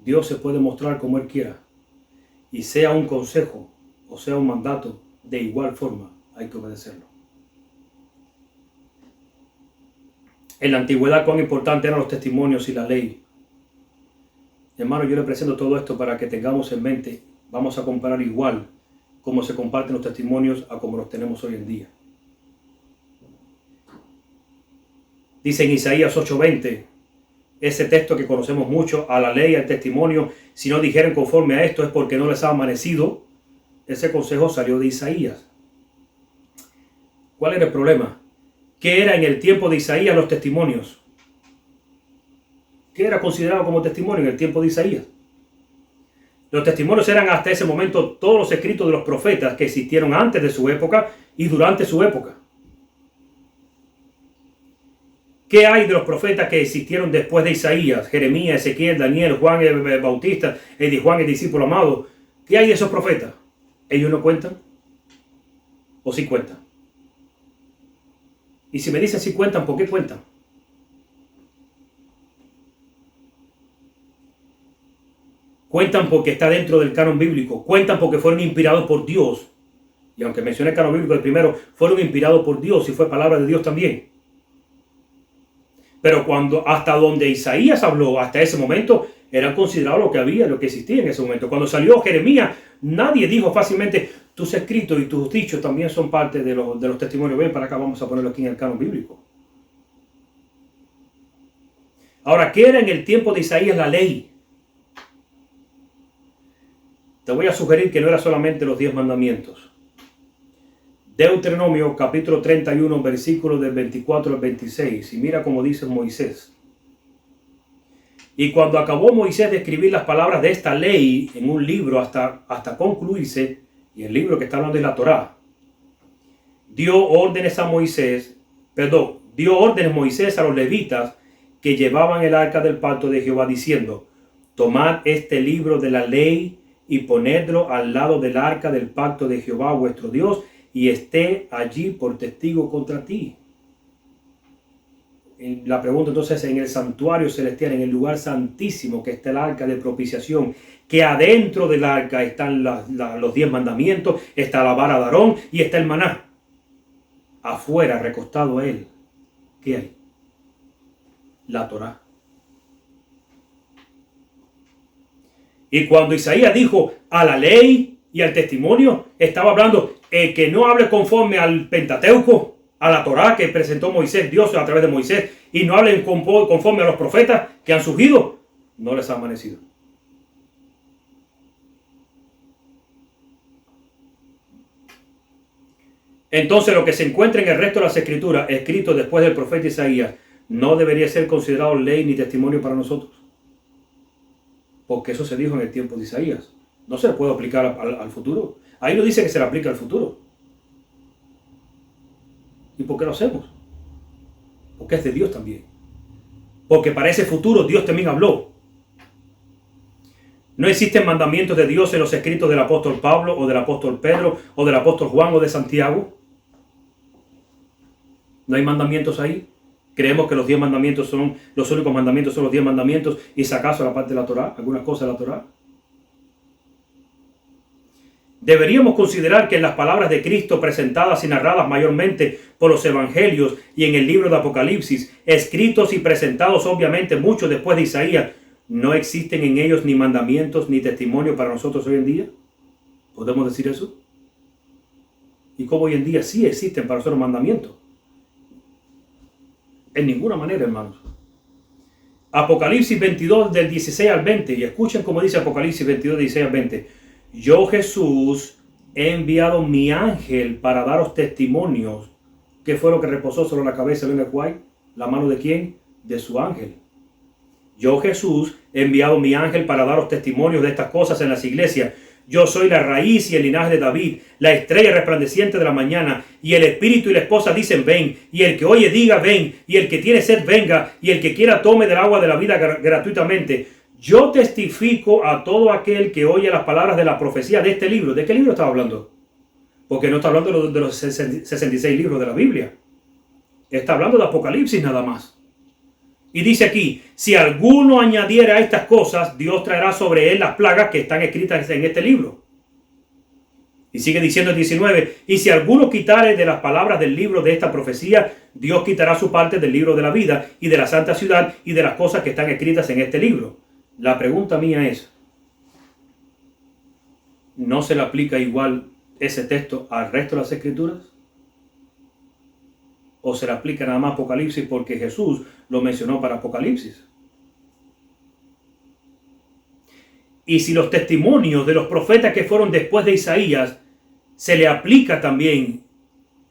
Dios se puede mostrar como Él quiera. Y sea un consejo o sea un mandato, de igual forma hay que obedecerlo. En la antigüedad, cuán importante eran los testimonios y la ley. Hermano, yo le presento todo esto para que tengamos en mente, vamos a comparar igual cómo se comparten los testimonios a como los tenemos hoy en día. Dice en Isaías 8:20, ese texto que conocemos mucho, a la ley, al testimonio, si no dijeren conforme a esto es porque no les ha amanecido. Ese consejo salió de Isaías. ¿Cuál era el problema? ¿Qué era en el tiempo de Isaías los testimonios? ¿Qué era considerado como testimonio en el tiempo de Isaías? Los testimonios eran hasta ese momento todos los escritos de los profetas que existieron antes de su época y durante su época. ¿Qué hay de los profetas que existieron después de Isaías? Jeremías, Ezequiel, Daniel, Juan el Bautista, Juan el discípulo amado. ¿Qué hay de esos profetas? ¿Ellos no cuentan? ¿O sí cuentan? Y si me dicen si cuentan, ¿por qué cuentan? Cuentan porque está dentro del canon bíblico. Cuentan porque fueron inspirados por Dios. Y aunque mencioné el canon bíblico el primero, fueron inspirados por Dios y fue palabra de Dios también. Pero cuando hasta donde Isaías habló, hasta ese momento, eran considerados lo que había, lo que existía en ese momento. Cuando salió Jeremías, nadie dijo fácilmente, tus escritos y tus dichos también son parte de los testimonios. Ven para acá, vamos a ponerlo aquí en el canon bíblico. Ahora, ¿qué era en el tiempo de Isaías la ley? Te voy a sugerir que no era solamente los 10 mandamientos. Deuteronomio capítulo 31, versículos del 24 al 26. Y mira cómo dice Moisés. Y cuando acabó Moisés de escribir las palabras de esta ley en un libro hasta concluirse, y el libro que está hablando es la Torá, dio órdenes Moisés a los levitas que llevaban el arca del pacto de Jehová, diciendo: tomad este libro de la ley y ponedlo al lado del arca del pacto de Jehová vuestro Dios, y esté allí por testigo contra ti. La pregunta entonces, en el santuario celestial, en el lugar santísimo que está el arca de propiciación, que adentro del arca están los 10 mandamientos, está la vara de Aarón y está el maná. Afuera, recostado a él, ¿qué hay? La Torá. Y cuando Isaías dijo a la ley y al testimonio, estaba hablando que no hable conforme al Pentateuco, a la Torá que presentó Moisés, Dios a través de Moisés, y no hablen conforme a los profetas que han surgido, no les ha amanecido. Entonces, lo que se encuentra en el resto de las escrituras, escrito después del profeta Isaías, no debería ser considerado ley ni testimonio para nosotros. Porque eso se dijo en el tiempo de Isaías. No se le puede aplicar al futuro. Ahí no dice que se le aplica al futuro. ¿Y por qué lo hacemos? Porque es de Dios también. Porque para ese futuro Dios también habló. No existen mandamientos de Dios en los escritos del apóstol Pablo, o del apóstol Pedro, o del apóstol Juan, o de Santiago. No hay mandamientos ahí. Creemos que los 10 mandamientos son los únicos mandamientos, son los 10 mandamientos, y si acaso la parte de la Torá, algunas cosas de la Torá. Deberíamos considerar que en las palabras de Cristo, presentadas y narradas mayormente por los evangelios y en el libro de Apocalipsis, escritos y presentados obviamente mucho después de Isaías, ¿no existen en ellos ni mandamientos ni testimonio para nosotros hoy en día? ¿Podemos decir eso? ¿Y cómo hoy en día sí existen para nosotros mandamientos? En ninguna manera, hermanos. Apocalipsis 22 del 16 al 20. Y escuchen cómo dice Apocalipsis 22 del 16 al 20. Yo, Jesús, he enviado mi ángel para daros testimonios. ¿Qué fue lo que reposó sobre la cabeza de Juan? ¿La mano de quién? De su ángel. Yo, Jesús, he enviado mi ángel para daros testimonios de estas cosas en las iglesias. Yo soy la raíz y el linaje de David, la estrella resplandeciente de la mañana, y el espíritu y la esposa dicen ven, y el que oye diga ven, y el que tiene sed venga, y el que quiera tome del agua de la vida gratuitamente. Yo testifico a todo aquel que oye las palabras de la profecía de este libro. ¿De qué libro estaba hablando? Porque no está hablando de los 66 libros de la Biblia. Está hablando de Apocalipsis nada más. Y dice aquí, si alguno añadiera a estas cosas, Dios traerá sobre él las plagas que están escritas en este libro. Y sigue diciendo el 19, y si alguno quitare de las palabras del libro de esta profecía, Dios quitará su parte del libro de la vida y de la santa ciudad y de las cosas que están escritas en este libro. La pregunta mía es, ¿no se le aplica igual ese texto al resto de las escrituras? ¿O se le aplica nada más a Apocalipsis porque Jesús lo mencionó para Apocalipsis? Y si los testimonios de los profetas que fueron después de Isaías, se le aplica también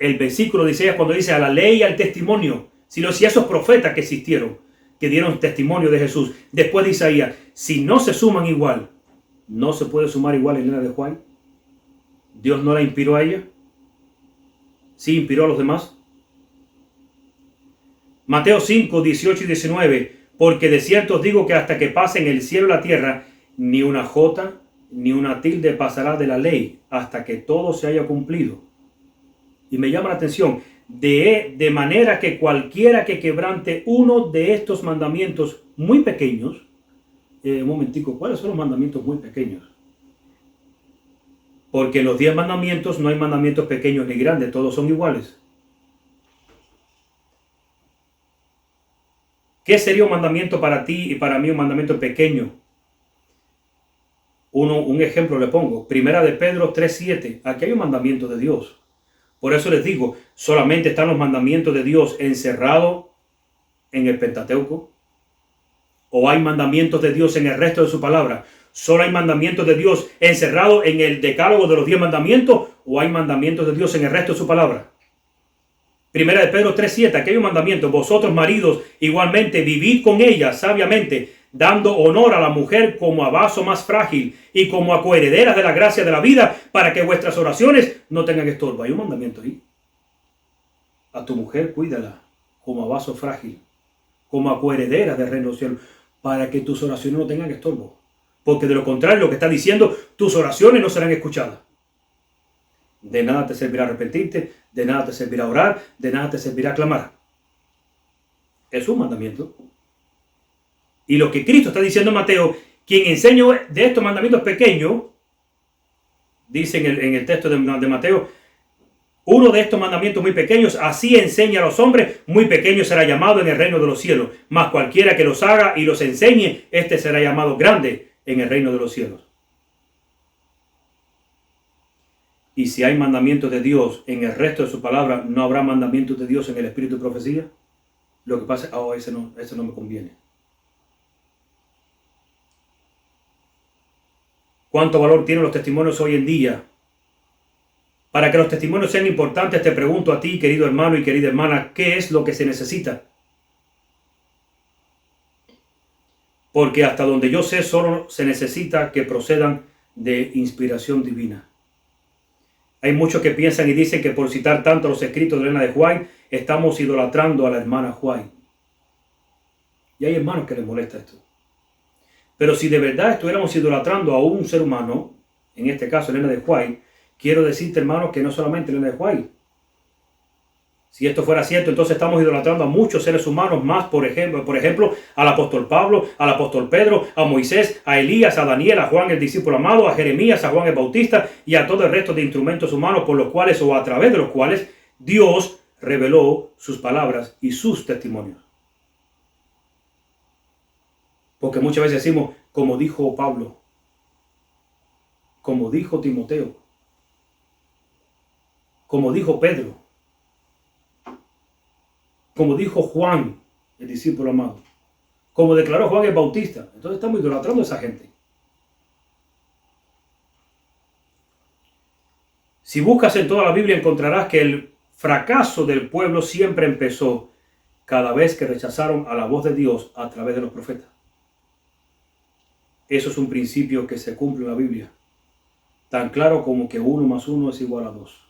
el versículo de Isaías cuando dice a la ley y al testimonio, si esos profetas que existieron, que dieron testimonio de Jesús después de Isaías, si no se suman igual, ¿no se puede sumar igual Elena de Juan? ¿Dios no la inspiró a ella? ¿Sí inspiró a los demás? Mateo 5, 18 y 19, porque de cierto os digo que hasta que pasen el cielo y la tierra, ni una jota ni una tilde pasará de la ley hasta que todo se haya cumplido. Y me llama la atención, de manera que cualquiera que quebrante uno de estos mandamientos muy pequeños, un momentico, ¿cuáles son los mandamientos muy pequeños? Porque en los 10 mandamientos no hay mandamientos pequeños ni grandes, todos son iguales. ¿Qué sería un mandamiento para ti y para mí un mandamiento pequeño? Un ejemplo le pongo. Primera de Pedro 3:7. Aquí hay un mandamiento de Dios. Por eso les digo, solamente están los mandamientos de Dios encerrados en el Pentateuco. ¿O hay mandamientos de Dios en el resto de su palabra? ¿Solo hay mandamientos de Dios encerrados en el decálogo de los 10 mandamientos? ¿O hay mandamientos de Dios en el resto de su palabra? Primera de Pedro 3:7, aquí hay un mandamiento. Vosotros, maridos, igualmente vivid con ella sabiamente, dando honor a la mujer como a vaso más frágil y como a coherederas de la gracia de la vida, para que vuestras oraciones no tengan estorbo. Hay un mandamiento ahí. A tu mujer cuídala como a vaso frágil, como a coherederas del reino del cielo, para que tus oraciones no tengan estorbo. Porque de lo contrario, lo que está diciendo, tus oraciones no serán escuchadas. De nada te servirá arrepentirte, de nada te servirá orar, de nada te servirá clamar. Es un mandamiento. Y lo que Cristo está diciendo en Mateo, quien enseñó de estos mandamientos pequeños, dice en el texto de Mateo, uno de estos mandamientos muy pequeños, así enseña a los hombres, muy pequeño será llamado en el reino de los cielos. Mas cualquiera que los haga y los enseñe, este será llamado grande en el reino de los cielos. Y si hay mandamientos de Dios en el resto de su palabra, ¿no habrá mandamientos de Dios en el espíritu de profecía? Lo que pasa es, ese no me conviene. ¿Cuánto valor tienen los testimonios hoy en día? Para que los testimonios sean importantes, te pregunto a ti, querido hermano y querida hermana, ¿qué es lo que se necesita? Porque hasta donde yo sé, solo se necesita que procedan de inspiración divina. Hay muchos que piensan y dicen que por citar tanto los escritos de Elena de White, estamos idolatrando a la hermana White. Y hay hermanos que les molesta esto. Pero si de verdad estuviéramos idolatrando a un ser humano, en este caso Elena de White, quiero decirte, hermanos, que no solamente Elena de White. Si esto fuera cierto, entonces estamos idolatrando a muchos seres humanos más, por ejemplo, al apóstol Pablo, al apóstol Pedro, a Moisés, a Elías, a Daniel, a Juan el discípulo amado, a Jeremías, a Juan el Bautista y a todo el resto de instrumentos humanos por los cuales o a través de los cuales Dios reveló sus palabras y sus testimonios. Porque muchas veces decimos, como dijo Pablo, como dijo Timoteo, como dijo Pedro, como dijo Juan, el discípulo amado, como declaró Juan el Bautista. Entonces estamos idolatrando a esa gente. Si buscas en toda la Biblia encontrarás que el fracaso del pueblo siempre empezó cada vez que rechazaron a la voz de Dios a través de los profetas. Eso es un principio que se cumple en la Biblia, tan claro como que 1 más 1 es igual a 2.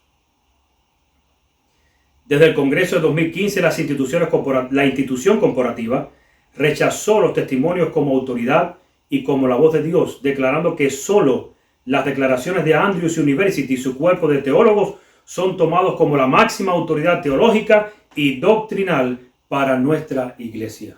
Desde el Congreso de 2015, la institución corporativa rechazó los testimonios como autoridad y como la voz de Dios, declarando que solo las declaraciones de Andrews University y su cuerpo de teólogos son tomados como la máxima autoridad teológica y doctrinal para nuestra iglesia.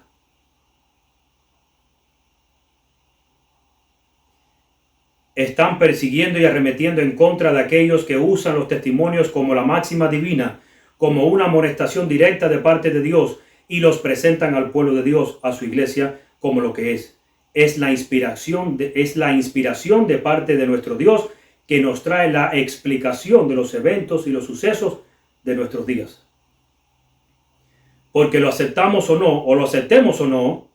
Están persiguiendo y arremetiendo en contra de aquellos que usan los testimonios como la máxima divina, como una amonestación directa de parte de Dios, y los presentan al pueblo de Dios, a su iglesia, como lo que es. Es la inspiración de parte de nuestro Dios que nos trae la explicación de los eventos y los sucesos de nuestros días. Porque lo aceptamos o no, o lo aceptemos o no,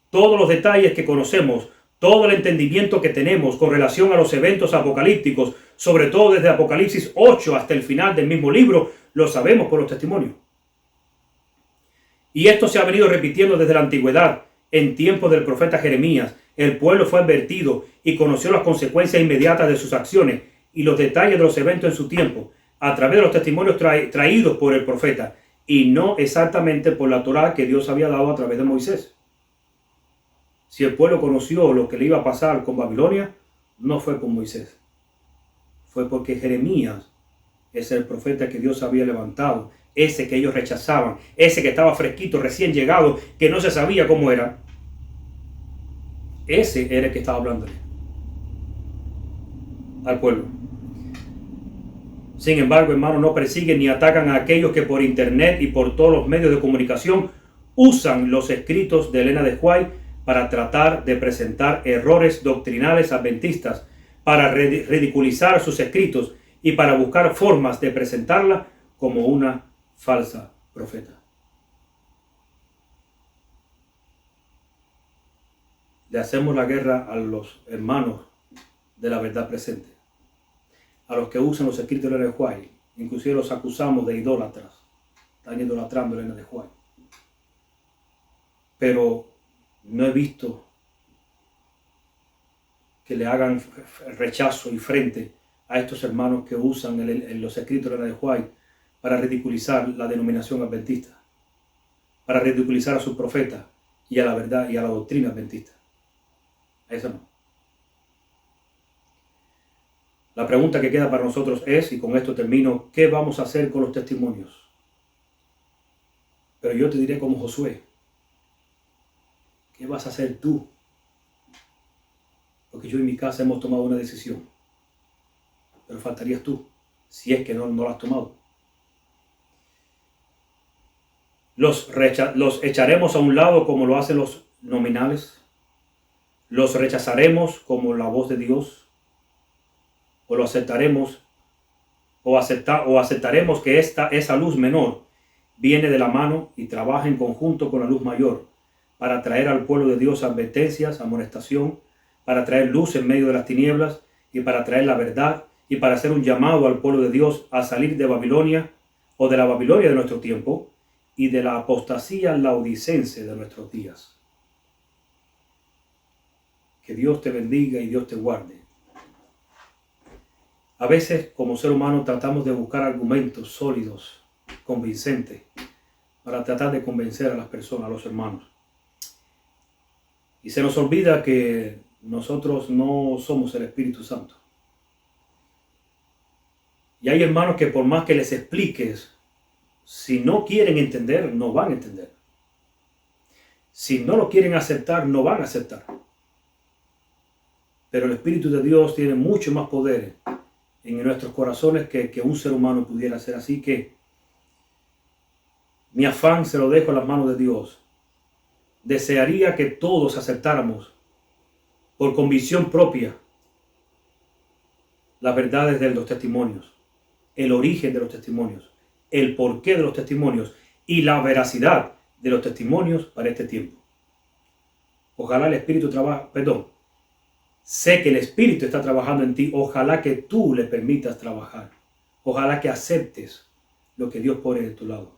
todos los detalles que conocemos, todo el entendimiento que tenemos con relación a los eventos apocalípticos, sobre todo desde Apocalipsis 8 hasta el final del mismo libro, lo sabemos por los testimonios. Y esto se ha venido repitiendo desde la antigüedad. En tiempos del profeta Jeremías, el pueblo fue advertido y conoció las consecuencias inmediatas de sus acciones y los detalles de los eventos en su tiempo, a través de los testimonios traídos por el profeta, y no exactamente por la Torá que Dios había dado a través de Moisés. Si el pueblo conoció lo que le iba a pasar con Babilonia, no fue por Moisés. Fue porque Jeremías es el profeta que Dios había levantado, ese que ellos rechazaban, ese que estaba fresquito, recién llegado, que no se sabía cómo era. Ese era el que estaba hablándole al pueblo. Sin embargo, hermanos, no persiguen ni atacan a aquellos que por internet y por todos los medios de comunicación usan los escritos de Elena de White para tratar de presentar errores doctrinales adventistas, para ridiculizar sus escritos y para buscar formas de presentarla como una falsa profeta. le hacemos la guerra a los hermanos de la verdad presente, a los que usan los escritos de Elena de White. Inclusive los acusamos de idólatras. Están idolatrando a Elena de White. Pero no he visto que le hagan rechazo y frente a estos hermanos que usan los escritos de Elena de White para ridiculizar la denominación adventista, para ridiculizar a sus profetas y a la verdad y a la doctrina adventista. Eso no. La pregunta que queda para nosotros es, y con esto termino, ¿qué vamos a hacer con los testimonios? Pero yo te diré como Josué, ¿qué vas a hacer tú? Porque yo y mi casa hemos tomado una decisión, pero faltarías tú, si es que no la has tomado. Los echaremos a un lado como lo hacen los nominales, los rechazaremos como la voz de Dios, o lo aceptaremos, o aceptaremos que esa luz menor viene de la mano y trabaja en conjunto con la luz mayor para traer al pueblo de Dios advertencias, amonestación, para traer luz en medio de las tinieblas y para traer la verdad y para hacer un llamado al pueblo de Dios a salir de Babilonia o de la Babilonia de nuestro tiempo y de la apostasía laodicense de nuestros días. Que Dios te bendiga y Dios te guarde. A veces, como ser humano, tratamos de buscar argumentos sólidos, convincentes, para tratar de convencer a las personas, a los hermanos. Y se nos olvida que nosotros no somos el Espíritu Santo. Y hay hermanos que por más que les expliques, si no quieren entender, no van a entender. Si no lo quieren aceptar, no van a aceptar. Pero el Espíritu de Dios tiene mucho más poder en nuestros corazones que un ser humano pudiera hacer. Así que mi afán se lo dejo en las manos de Dios. Desearía que todos aceptáramos por convicción propia las verdades de los testimonios, el origen de los testimonios, el porqué de los testimonios y la veracidad de los testimonios para este tiempo. Ojalá el Espíritu sé que el Espíritu está trabajando en ti. Ojalá que tú le permitas trabajar. Ojalá que aceptes lo que Dios pone de tu lado.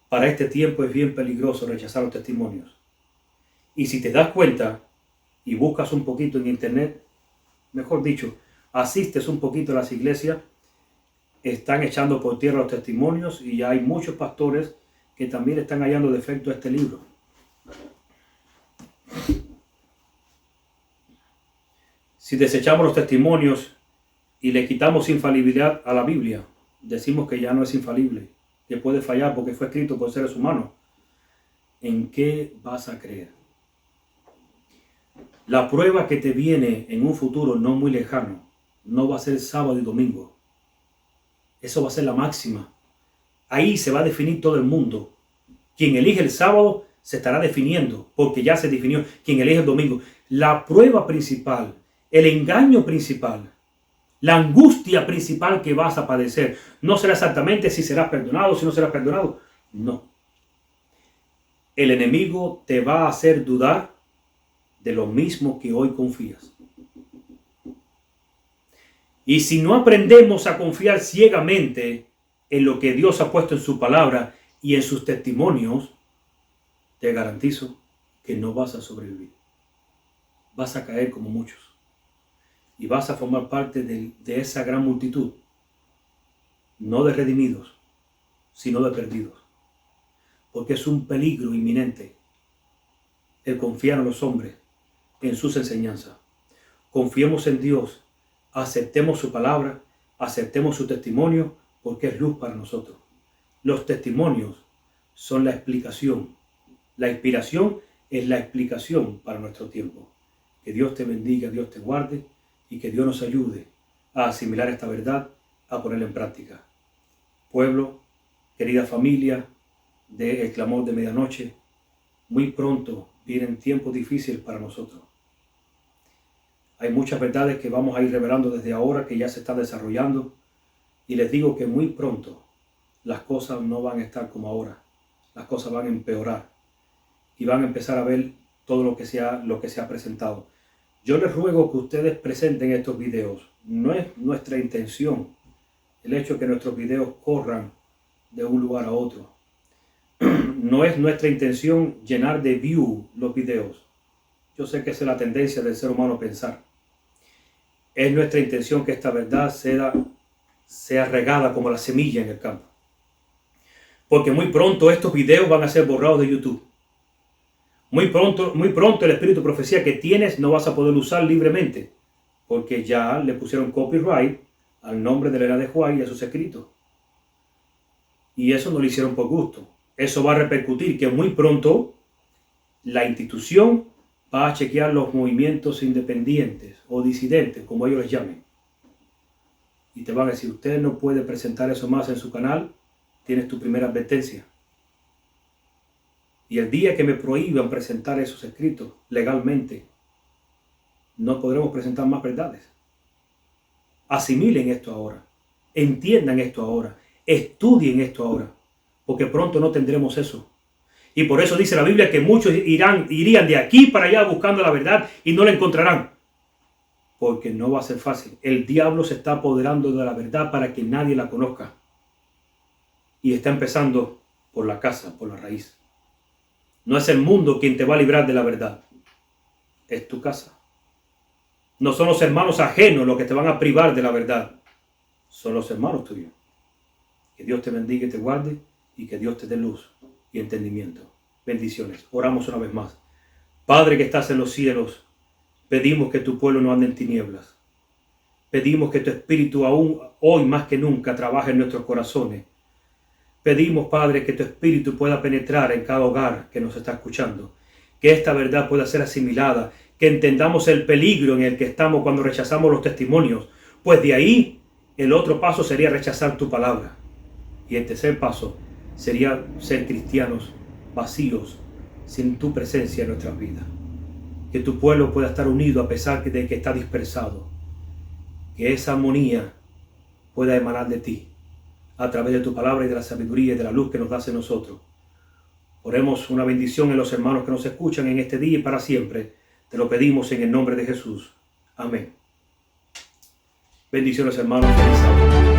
Para este tiempo es bien peligroso rechazar los testimonios. Y si te das cuenta y buscas un poquito en internet, mejor dicho, asistes un poquito a las iglesias, están echando por tierra los testimonios y ya hay muchos pastores que también están hallando defecto a este libro. Si desechamos los testimonios y le quitamos infalibilidad a la Biblia, decimos que ya no es infalible, que puede fallar porque fue escrito por seres humanos, ¿en qué vas a creer? La prueba que te viene en un futuro no muy lejano no va a ser sábado y domingo. Eso va a ser la máxima. Ahí se va a definir todo el mundo. Quien elige el sábado se estará definiendo, porque ya se definió. Quien elige el domingo. La prueba principal, el engaño principal, la angustia principal que vas a padecer, no será exactamente si serás perdonado, si no serás perdonado. No. El enemigo te va a hacer dudar de lo mismo que hoy confías. Y si no aprendemos a confiar ciegamente en lo que Dios ha puesto en su palabra y en sus testimonios, te garantizo que no vas a sobrevivir. Vas a caer como muchos. Y vas a formar parte de esa gran multitud, no de redimidos, sino de perdidos. Porque es un peligro inminente el confiar en los hombres, en sus enseñanzas. Confiemos en Dios, aceptemos su palabra, aceptemos su testimonio, porque es luz para nosotros. Los testimonios son la explicación. La inspiración es la explicación para nuestro tiempo. Que Dios te bendiga, Dios te guarde y que Dios nos ayude a asimilar esta verdad, a ponerla en práctica. Pueblo, querida familia de El Clamor de Medianoche, muy pronto vienen tiempos difíciles para nosotros. Hay muchas verdades que vamos a ir revelando desde ahora, que ya se están desarrollando, y les digo que muy pronto las cosas no van a estar como ahora. Las cosas van a empeorar y van a empezar a ver todo lo que se ha presentado. Yo les ruego que ustedes presenten estos videos. No es nuestra intención el hecho de que nuestros videos corran de un lugar a otro. No es nuestra intención llenar de view los videos. Yo sé que esa es la tendencia del ser humano pensar. Es nuestra intención que esta verdad sea regada como la semilla en el campo. Porque muy pronto estos videos van a ser borrados de YouTube. Muy pronto el espíritu de profecía que tienes no vas a poder usar libremente. Porque ya le pusieron copyright al nombre de Elena de White y a sus escritos. Y eso no lo hicieron por gusto. Eso va a repercutir que muy pronto la institución va a chequear los movimientos independientes o disidentes, como ellos les llamen. Y te van a decir, usted no puede presentar eso más en su canal, tienes tu primera advertencia. Y el día que me prohíban presentar esos escritos legalmente, no podremos presentar más verdades. Asimilen esto ahora, entiendan esto ahora, estudien esto ahora, porque pronto no tendremos eso. Y por eso dice la Biblia que muchos irían de aquí para allá buscando la verdad y no la encontrarán. Porque no va a ser fácil. El diablo se está apoderando de la verdad para que nadie la conozca. Y está empezando por la casa, por la raíz. No es el mundo quien te va a librar de la verdad. Es tu casa. No son los hermanos ajenos los que te van a privar de la verdad. Son los hermanos tuyos. Que Dios te bendiga y te guarde y que Dios te dé luz y entendimiento. Bendiciones. Oramos una vez más. Padre que estás en los cielos, pedimos que tu pueblo no ande en tinieblas. Pedimos que tu espíritu aún hoy más que nunca trabaje en nuestros corazones. Pedimos, Padre, que tu espíritu pueda penetrar en cada hogar que nos está escuchando. Que esta verdad pueda ser asimilada. Que entendamos el peligro en el que estamos cuando rechazamos los testimonios. Pues de ahí el otro paso sería rechazar tu palabra. Y el tercer paso sería ser cristianos vacíos, sin tu presencia en nuestras vidas. Que tu pueblo pueda estar unido a pesar de que está dispersado. Que esa armonía pueda emanar de ti, a través de tu palabra y de la sabiduría y de la luz que nos das en nosotros. Oremos una bendición en los hermanos que nos escuchan en este día y para siempre. Te lo pedimos en el nombre de Jesús. Amén. Bendiciones, hermanos. Feliz sábado.